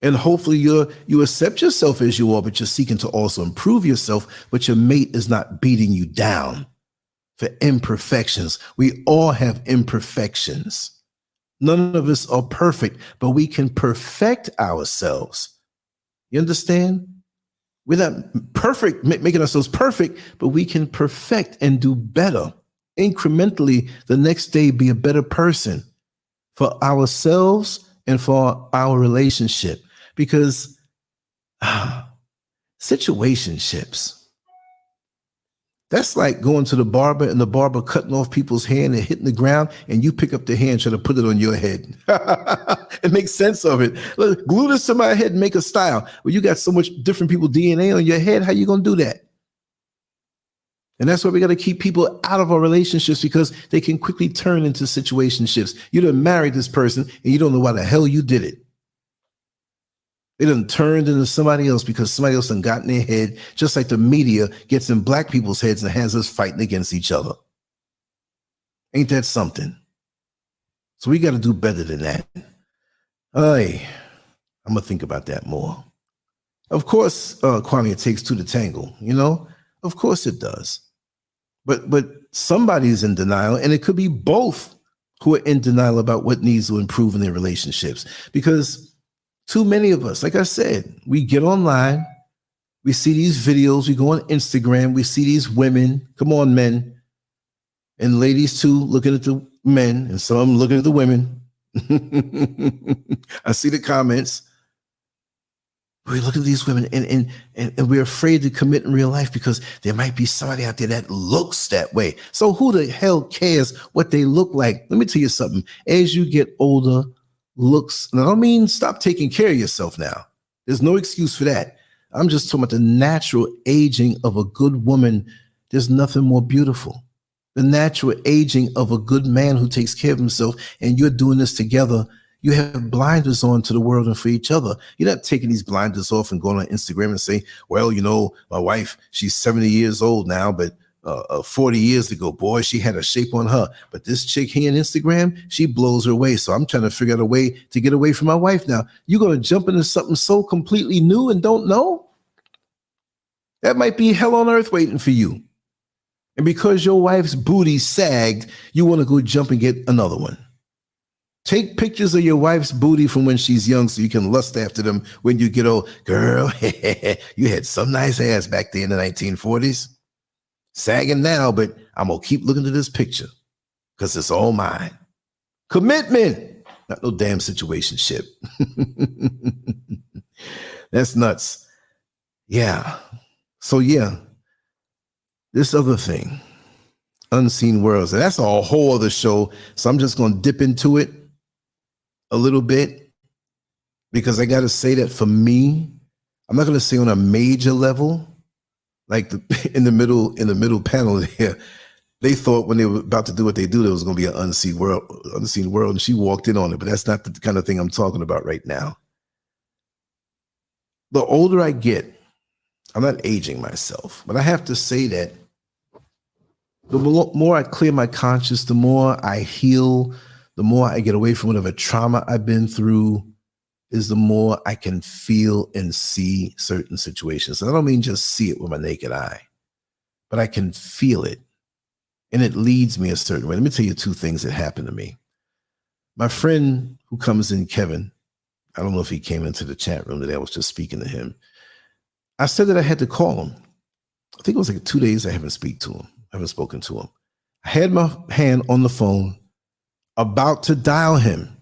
And hopefully you accept yourself as you are, but you're seeking to also improve yourself, but your mate is not beating you down for imperfections. We all have imperfections. None of us are perfect, but we can perfect ourselves. You understand? We're not perfect, making ourselves perfect, but we can perfect and do better. Incrementally, the next day, be a better person for ourselves and for our relationship. Because situationships, that's like going to the barber and the barber cutting off people's hair and hitting the ground, and you pick up the hair and try to put it on your head. And make sense of it. Look, glue this to my head and make a style. Well, you got so much different people DNA on your head. How you going to do that? And that's why we got to keep people out of our relationships, because they can quickly turn into situationships. You done married this person and you don't know why the hell you did it. They done turned into somebody else because somebody else done got in their head, just like the media gets in black people's heads and has us fighting against each other. Ain't that something? So we got to do better than that. Hey, I'm going to think about that more. Of course, Kwame, it takes two to tangle, you know? Of course it does. But somebody's in denial, and it could be both who are in denial about what needs to improve in their relationships. Because too many of us, like I said, we get online, we see these videos, we go on Instagram, we see these women, come on, men, and ladies too, looking at the men, and some of them looking at the women. I see the comments. We look at these women and we're afraid to commit in real life because there might be somebody out there that looks that way. So who the hell cares what they look like? Let me tell you something. As you get older, looks, and I don't mean stop taking care of yourself now. There's no excuse for that. I'm just talking about the natural aging of a good woman. There's nothing more beautiful. The natural aging of a good man who takes care of himself, and you're doing this together. You have blinders on to the world and for each other. You're not taking these blinders off and going on Instagram and saying, well, you know, my wife, she's 70 years old now, but 40 years ago, boy, she had a shape on her. But this chick here on Instagram, she blows her away. So I'm trying to figure out a way to get away from my wife now. You're going to jump into something so completely new and don't know? That might be hell on earth waiting for you. And because your wife's booty sagged, you want to go jump and get another one. Take pictures of your wife's booty from when she's young so you can lust after them when you get old. Girl, you had some nice ass back there in the 1940s. Sagging now, but I'm going to keep looking at this picture because it's all mine. Commitment, not no damn situationship. That's nuts. Yeah. So, yeah, this other thing, unseen worlds, and that's a whole other show. So I'm just going to dip into it a little bit, because I got to say that for me, I'm not going to say on a major level, like in the middle panel here, they thought when they were about to do what they do, there was going to be an unseen world, and she walked in on it. But that's not the kind of thing I'm talking about right now. The older I get, I'm not aging myself, but I have to say that the more I clear my conscience, the more I heal, the more I get away from whatever trauma I've been through, is the more I can feel and see certain situations. And I don't mean just see it with my naked eye, but I can feel it. And it leads me a certain way. Let me tell you two things that happened to me. My friend who comes in, Kevin, I don't know if he came into the chat room today. I was just speaking to him. I said that I had to call him. I think it was like 2 days I haven't spoken to him. I had my hand on the phone about to dial him.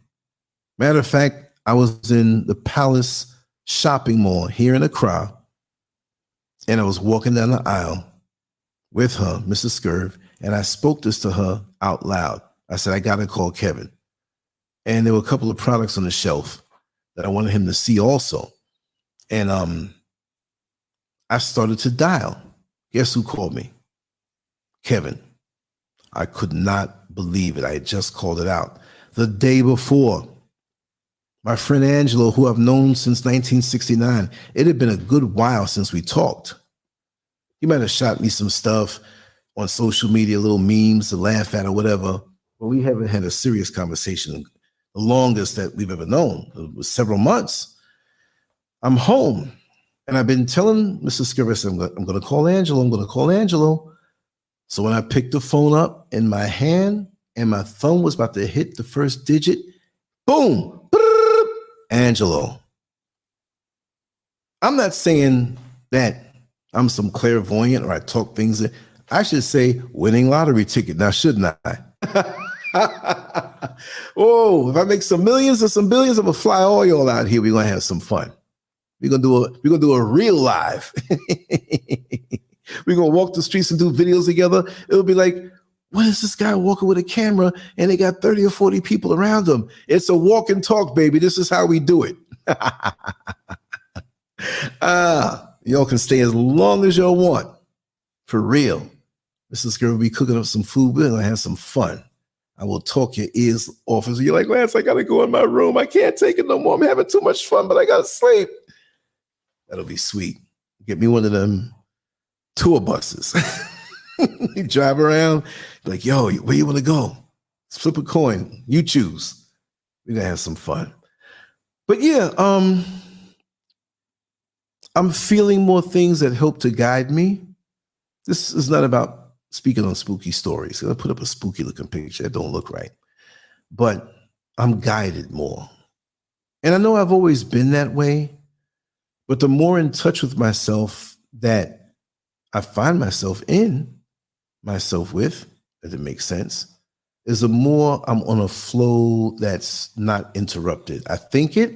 Matter of fact, I was in the Palace shopping mall here in Accra, and I was walking down the aisle with her, Mrs. Scurv, and I spoke this to her out loud. I said, I got to call Kevin. And there were a couple of products on the shelf that I wanted him to see also. And I started to dial. Guess who called me? Kevin. I could not believe it. I had just called it out. The day before, my friend Angelo, who I've known since 1969, it had been a good while since we talked. He might have shot me some stuff on social media, little memes to laugh at or whatever, but we haven't had a serious conversation. The longest that we've ever known. It was several months. I'm home, and I've been telling Mr. Scurv, I said, I'm going to call Angelo. I'm going to call Angelo. So when I picked the phone up in my hand and my thumb was about to hit the first digit, boom, Angelo. I'm not saying that I'm some clairvoyant or I talk things. I should say winning lottery ticket. Now, shouldn't I? Oh, if I make some millions or some billions, I'm gonna fly all y'all out here. We're gonna have some fun. We're gonna do a real live. We're gonna walk the streets and do videos together. It'll be like, what is this guy walking with a camera and they got 30 or 40 people around him? It's a walk and talk, baby. This is how we do it. Y'all can stay as long as y'all want. For real. Mrs. Scurv will be cooking up some food. We're gonna have some fun. I will talk your ears off. And you're like, Lance, I gotta go in my room. I can't take it no more. I'm having too much fun, but I gotta sleep. That'll be sweet. Get me one of them tour buses. You drive around, like, yo, where you want to go? Flip a coin. You choose. We're gonna have some fun. But yeah, I'm feeling more things that help to guide me. This is not about speaking on spooky stories. I put up a spooky looking picture that don't look right. But I'm guided more. And I know I've always been that way, but the more in touch with myself that I find myself with, if it makes sense, is the more I'm on a flow that's not interrupted. I think it,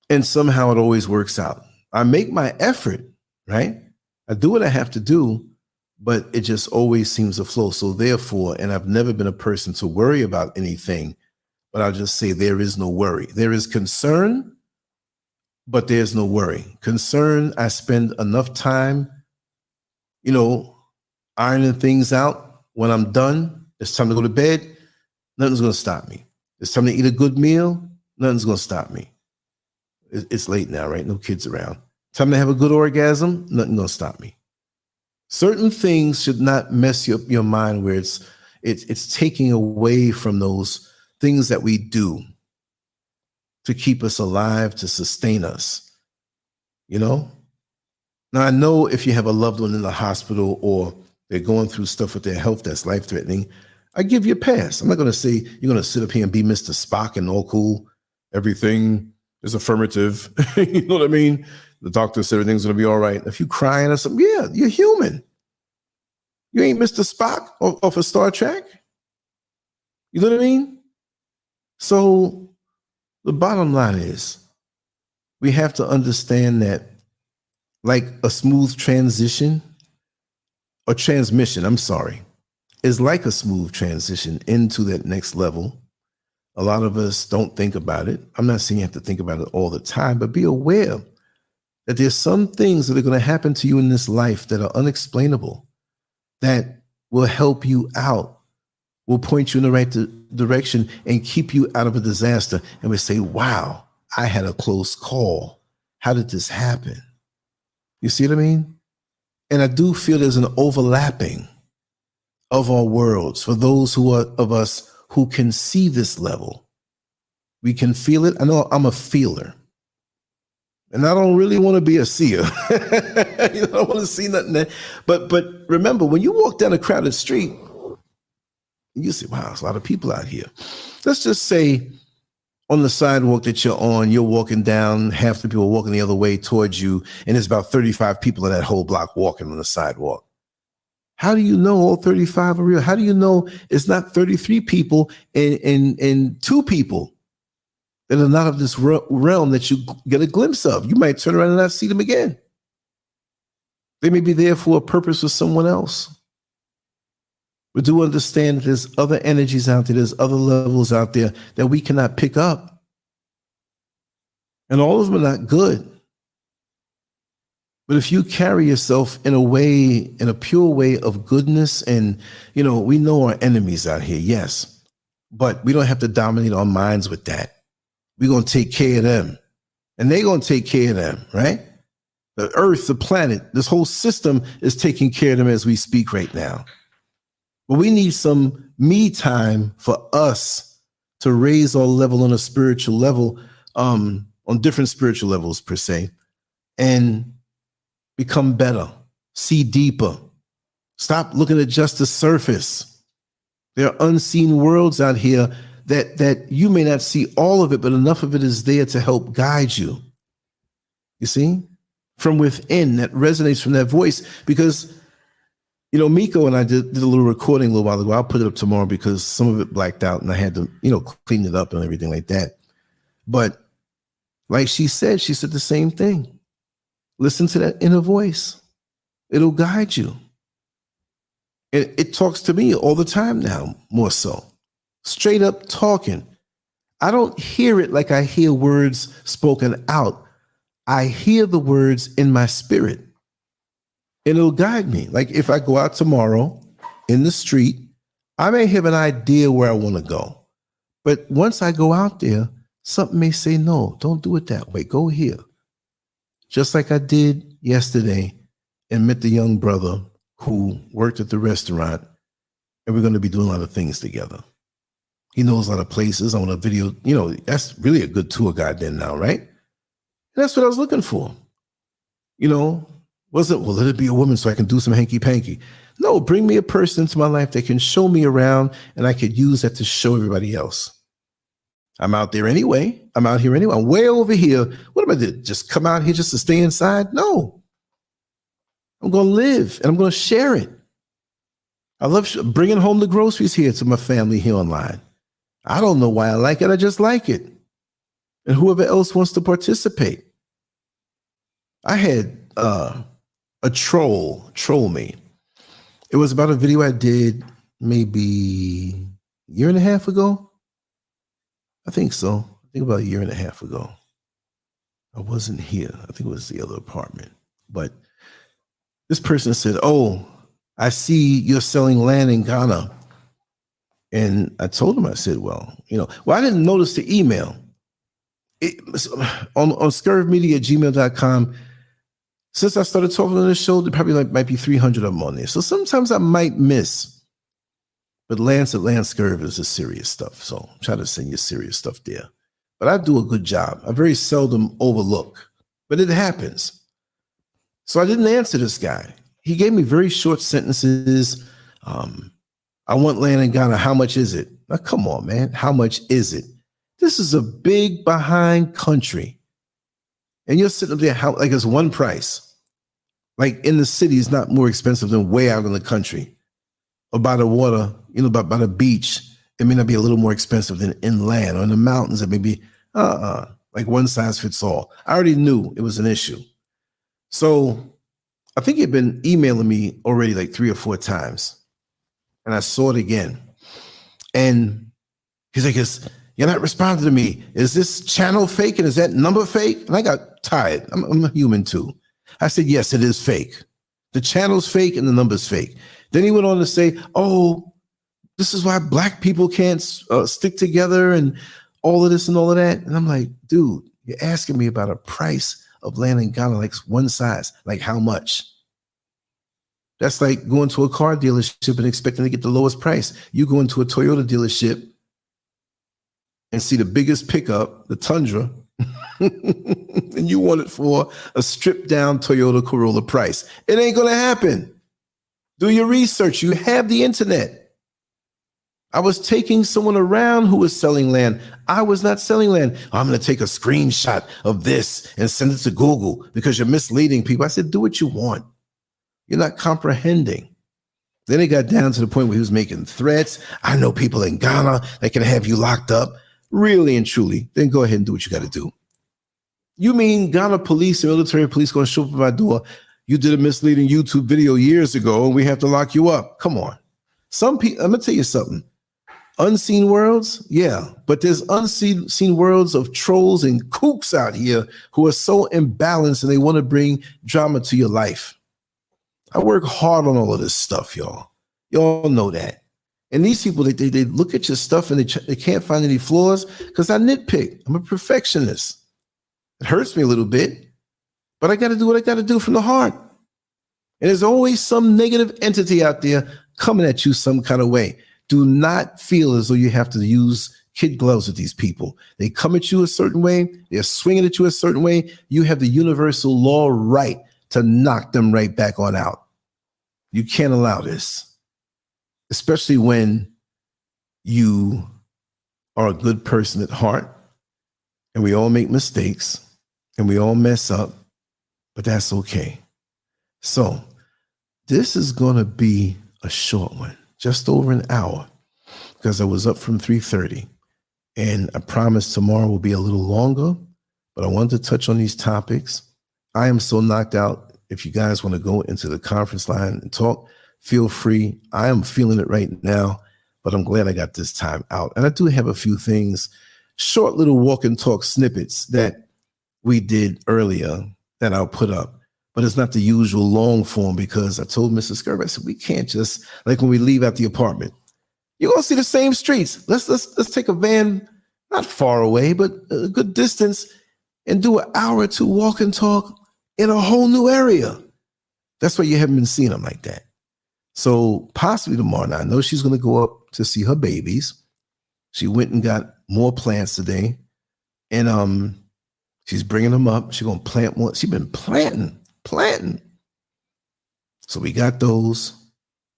and somehow it always works out. I make my effort, right? I do what I have to do, but it just always seems to flow. So therefore, and I've never been a person to worry about anything, but I'll just say there is no worry. There is concern, but there's no worry. Concern, I spend enough time, ironing things out. When I'm done, it's time to go to bed. Nothing's going to stop me. It's time to eat a good meal. Nothing's going to stop me. It's late now, right? No kids around. Time to have a good orgasm. Nothing going to stop me. Certain things should not mess up your mind where it's taking away from those things that we do to keep us alive, to sustain us. Now, I know if you have a loved one in the hospital or they're going through stuff with their health that's life-threatening, I give you a pass. I'm not going to say you're going to sit up here and be Mr. Spock and all cool. Everything is affirmative. You know what I mean? The doctor said everything's going to be all right. If you're crying or something, yeah, you're human. You ain't Mr. Spock off of Star Trek. You know what I mean? So the bottom line is we have to understand that like a smooth transition or transmission, is like a smooth transition into that next level. A lot of us don't think about it. I'm not saying you have to think about it all the time, but be aware that there's some things that are going to happen to you in this life that are unexplainable, that will help you out, will point you in the right direction and keep you out of a disaster. And we say, wow, I had a close call. How did this happen? You see what I mean? And I do feel there's an overlapping of our worlds for those of us who can see this level. We can feel it. I know I'm a feeler. And I don't really want to be a seer. I don't want to see nothing there. But remember, when you walk down a crowded street, you say, wow, there's a lot of people out here. Let's just say on the sidewalk that you're on, you're walking down, half the people walking the other way towards you, and there's about 35 people in that whole block walking on the sidewalk. How do you know all 35 are real? How do you know it's not 33 people and 2 people that are not of this realm that you get a glimpse of? You might turn around and not see them again. They may be there for a purpose with someone else. But do understand that there's other energies out there, there's other levels out there that we cannot pick up. And all of them are not good. But if you carry yourself in a way, in a pure way of goodness, and, you know, we know our enemies out here, yes, but we don't have to dominate our minds with that. We're going to take care of them, and they're going to take care of them, right? The earth, the planet, this whole system is taking care of them as we speak right now. But we need some me time for us to raise our level on a spiritual level, on different spiritual levels per se, and become better, see deeper. Stop looking at just the surface. There are unseen worlds out here that you may not see all of it, but enough of it is there to help guide you. You see? From within, that resonates from that voice. Because, you know, Miko and I did a little recording a little while ago. I'll put it up tomorrow because some of it blacked out and I had to, you know, clean it up and everything like that. But like she said the same thing. Listen to that inner voice. It'll guide you. It talks to me all the time now, more so. Straight up talking. I don't hear it like I hear words spoken out. I hear the words in my spirit. And it'll guide me. Like if I go out tomorrow in the street, I may have an idea where I want to go. But once I go out there, something may say, no, don't do it that way. Go here. Just like I did yesterday and met the young brother who worked at the restaurant, and we're going to be doing a lot of things together. He knows a lot of places. I want a video, you know, that's really a good tour guide then now, right? And that's what I was looking for. You know, wasn't, well, let it be a woman so I can do some hanky-panky. No, bring me a person into my life that can show me around and I could use that to show everybody else. I'm out there anyway. I'm out here anyway. I'm way over here. What am I doing? Just come out here just to stay inside? No. I'm going to live and I'm going to share it. I love bringing home the groceries here to my family here online. I don't know why I like it. I just like it. And whoever else wants to participate. I had a troll me. It was about a video I did maybe a year and a half ago. I think so. I think about a year and a half ago. I wasn't here. I think it was the other apartment. But this person said, oh, I see you're selling land in Ghana. And I told him, I said, well, I didn't notice the email. On scurvmedia@gmail.com, since I started talking on this show, there probably might be 300 of them on there. So sometimes I might miss. But Lance at LanceScurv is the serious stuff. So I'm trying to send you serious stuff there. But I do a good job. I very seldom overlook. But it happens. So I didn't answer this guy. He gave me very short sentences. I want land in Ghana. How much is it? Now, come on, man. How much is it? This is a big behind country. And you're sitting up there like it's one price. Like in the city, it's not more expensive than way out in the country. Or by the water, by the beach, it may not be a little more expensive than inland or in the mountains. It may be like one size fits all. I already knew it was an issue. So I think he'd been emailing me already like 3 or 4 times. And I saw it again. And he's like, you're not responding to me. Is this channel fake? And is that number fake? And I got tired. I'm a human too. I said, yes, it is fake. The channel's fake and the number's fake. Then he went on to say, oh, this is why black people can't stick together and all of this and all of that. And I'm like, dude, you're asking me about a price of land in Ghana, like one size, like how much? That's like going to a car dealership and expecting to get the lowest price. You go into a Toyota dealership and see the biggest pickup, the Tundra, and you want it for a stripped down Toyota Corolla price. It ain't going to happen. Do your research. You have the internet. I was taking someone around who was selling land. I was not selling land. I'm going to take a screenshot of this and send it to Google because you're misleading people. I said, do what you want. You're not comprehending. Then it got down to the point where he was making threats. I know people in Ghana that can have you locked up. Really and truly, then go ahead and do what you got to do. You mean Ghana police and military police going to show up at my door? You did a misleading YouTube video years ago and we have to lock you up. Come on. Some people, I'm going to tell you something. Unseen worlds, yeah, but there's unseen worlds of trolls and kooks out here who are so imbalanced and they want to bring drama to your life. I work hard on all of this stuff, y'all. Y'all know that. And these people, they look at your stuff and they can't find any flaws because I nitpick. I'm a perfectionist. It hurts me a little bit, but I got to do what I got to do from the heart. And there's always some negative entity out there coming at you some kind of way. Do not feel as though you have to use kid gloves with these people. They come at you a certain way. They're swinging at you a certain way. You have the universal law right to knock them right back on out. You can't allow this, especially when you are a good person at heart and we all make mistakes and we all mess up, but that's okay. So this is going to be a short one, just over an hour, because I was up from 3:30 and I promised tomorrow will be a little longer, but I wanted to touch on these topics. I am so knocked out. If you guys want to go into the conference line and talk, feel free. I am feeling it right now, but I'm glad I got this time out. And I do have a few things, short little walk and talk snippets that we did earlier that I'll put up, but it's not the usual long form because I told Mrs. Scurv, I said, we can't just, like when we leave out the apartment, you're going to see the same streets. Let's take a van, not far away, but a good distance and do an hour or two walk and talk in a whole new area. That's why you haven't been seeing them like that. So possibly tomorrow night, I know she's going to go up to see her babies. She went and got more plants today. And she's bringing them up. She's going to plant more. She's been planting. So we got those.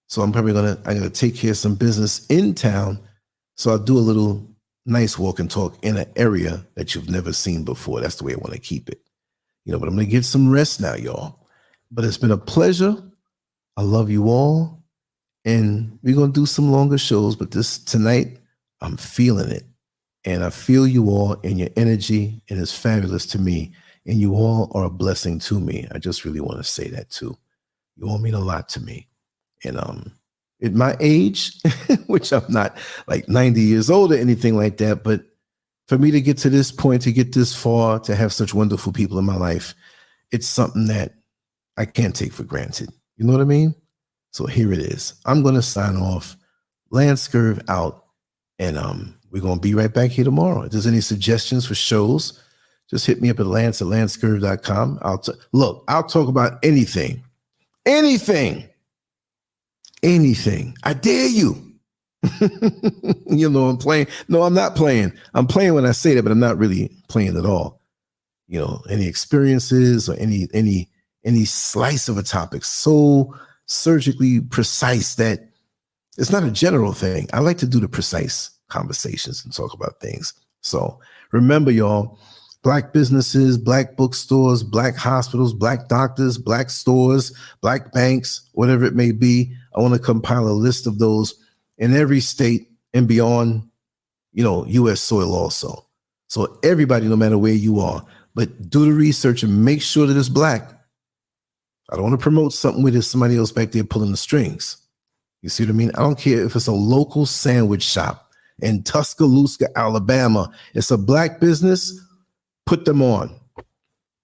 So I'm probably going to take care of some business in town. So I'll do a little nice walk and talk in an area that you've never seen before. That's the way I want to keep it. But I'm going to get some rest now, y'all. But it's been a pleasure. I love you all. And we're going to do some longer shows. But tonight, I'm feeling it. And I feel you all and your energy. And it's fabulous to me. And you all are a blessing to me. I just really want to say that too. You all mean a lot to me. And at my age, which I'm not like 90 years old or anything like that, but for me to get to this point, to get this far, to have such wonderful people in my life, it's something that I can't take for granted. You know what I mean? So here it is. I'm going to sign off. LanceScurv out. And we're going to be right back here tomorrow. If there's any suggestions for shows, just hit me up at lance@lancescurv.com. I'll talk about anything. Anything. I dare you. I'm playing. No, I'm not playing. I'm playing when I say that, but I'm not really playing at all. Any experiences or any slice of a topic so surgically precise that it's not a general thing. I like to do the precise conversations and talk about things. So remember, y'all, Black businesses, Black bookstores, Black hospitals, Black doctors, Black stores, Black banks, whatever it may be. I want to compile a list of those in every state and beyond, U.S. soil also. So everybody, no matter where you are, but do the research and make sure that it's Black. I don't want to promote something where there's somebody else back there pulling the strings. You see what I mean? I don't care if it's a local sandwich shop in Tuscaloosa, Alabama. It's a Black business. Put them on.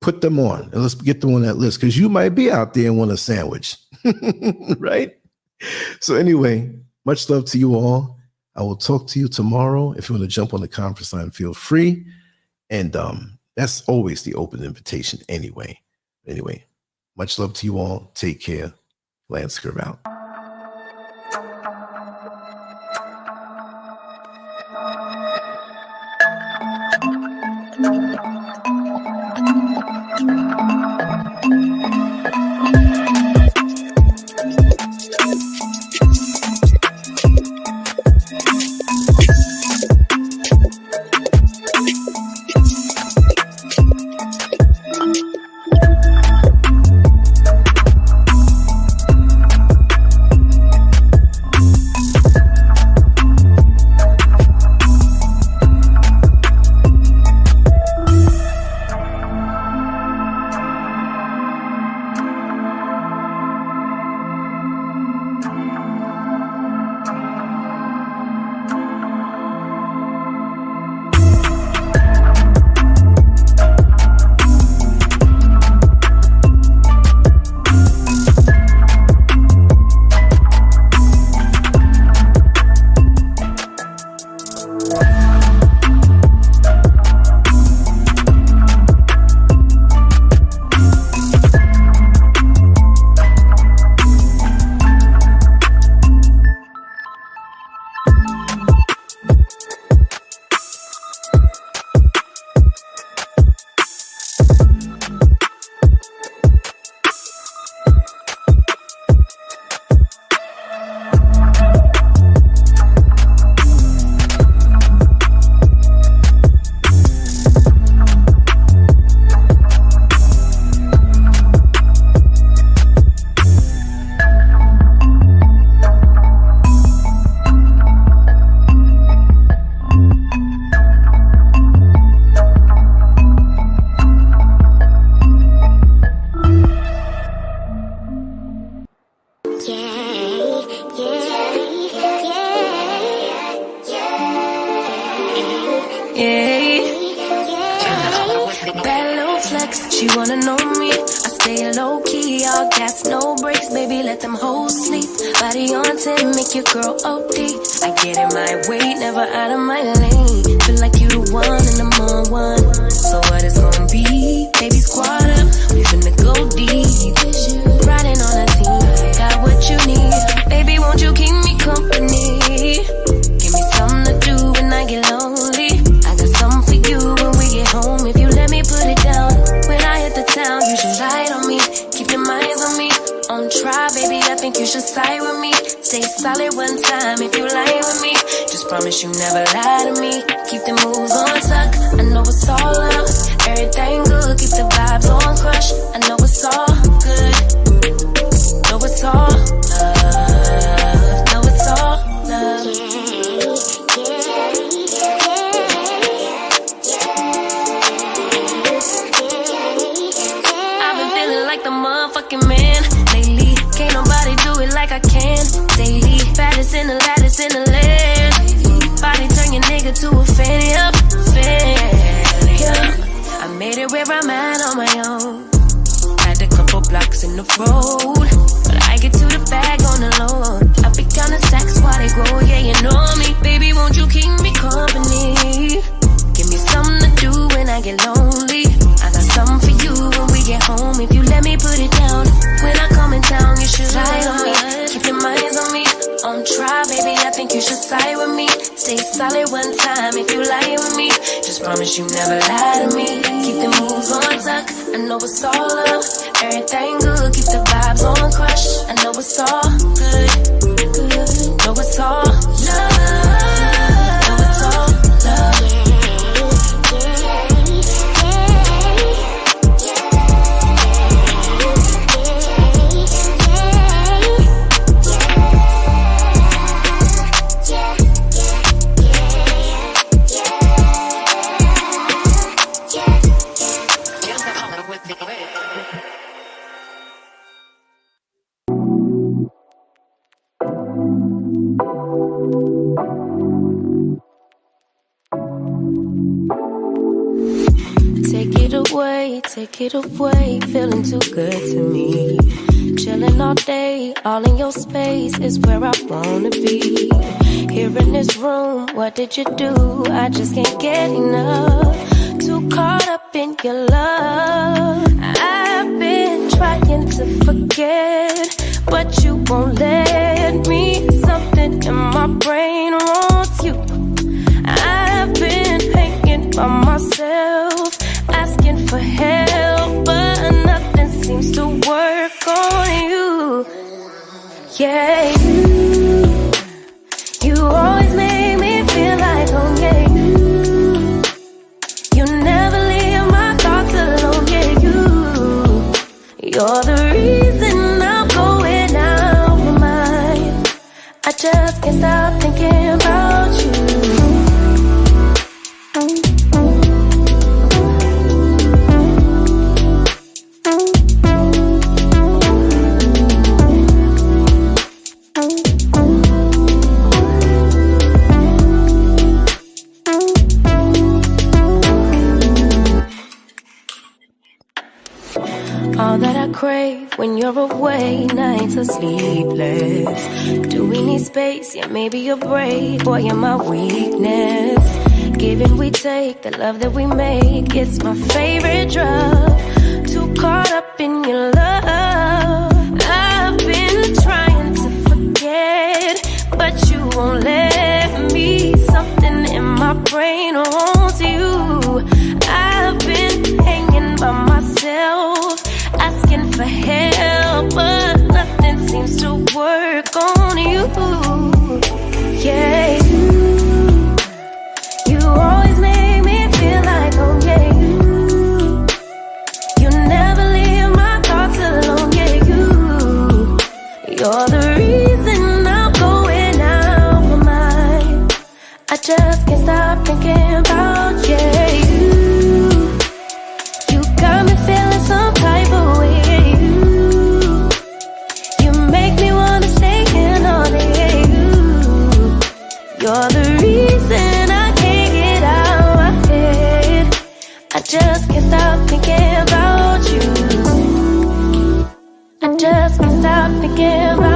And let's get them on that list because you might be out there and want a sandwich. Right? So anyway, much love to you all. I will talk to you tomorrow. If you want to jump on the conference line, feel free. And that's always the open invitation anyway. Anyway, much love to you all. Take care. LanceScurv out. Yeah. Bad little flex, she wanna know me. I stay low key, all gas, no brakes. Baby, let them hoes sleep. Body on 10, make your girl OD. I get in my way, never out of my lane. Feel like you the one and I'm on one. So what it's gonna be? Baby, squad up, we finna go deep. Riding on a team, got what you need. Baby, won't you keep me company? Give me something to do when I get lonely. I got something for you when we get home. If you let me put it down, when I hit the town, you should ride on me. Keep your minds on me. On try, baby, I think you should side with me. Stay solid one time if you lie with me. Just promise you never lie to me. Keep the moves on tuck. I know it's all love. Everything good. Keep the vibes on crush. I know it's all good. Know it's all love. Know it's all love. I've been feeling like the motherfucking man lately. Can't nobody do it like I can daily. Baddest in the lattice in the land. Body turn your nigga to a fanny up. Fanny up. I made it where I'm at on my own. Had a couple blocks in the road, but I get to the bag on the low. I be counting stacks while they grow. Yeah, you know me. Baby, won't you keep me company? Give me something to do when I get lonely. I got something for you when we get home. If you let me put it down, when I come in town, you should ride on me. Keep your minds on me. On try, baby, I think you should side with me. Stay solid one time if you lie with me. Just promise you never lie to me. Keep the moves on tuck. I know it's all love. Everything good. Keep the vibes on crush. I know it's all good. Know it's all love. Know it's all love. Take it away, feeling too good to me. Chilling all day, all in your space is where I wanna be. Here in this room, what did you do? I just can't get enough. Too caught up in your love. I've been trying to forget, but you won't let me. Something in my brain wants you. I've been hanging by myself, asking for help, but nothing seems to work on you. Yeah, you always make me feel like home. Yeah, you never leave my thoughts alone. Yeah, you're the reason I'm going out of my mind. I just can't stop thinking about you. All that I crave when you're away, nights are sleepless. Do we need space? Yeah, maybe a break. Boy, you're my weakness. Give and we take, the love that we make, it's my favorite drug. Too caught up in your love. I've been trying to forget, but you won't let me. Something in my brain wants you. I've been hanging by myself, asking for help, but nothing seems to work on you. Yeah, you always make me feel like home. Yeah, you never leave my thoughts alone. Yeah, you're the reason I'm going out of my mind. I just can't stop thinking about you. You got me feeling some type of way. You make me wanna stay in all day. You're the reason I can't get out. just can't stop thinking about you. I just can't stop thinking about you.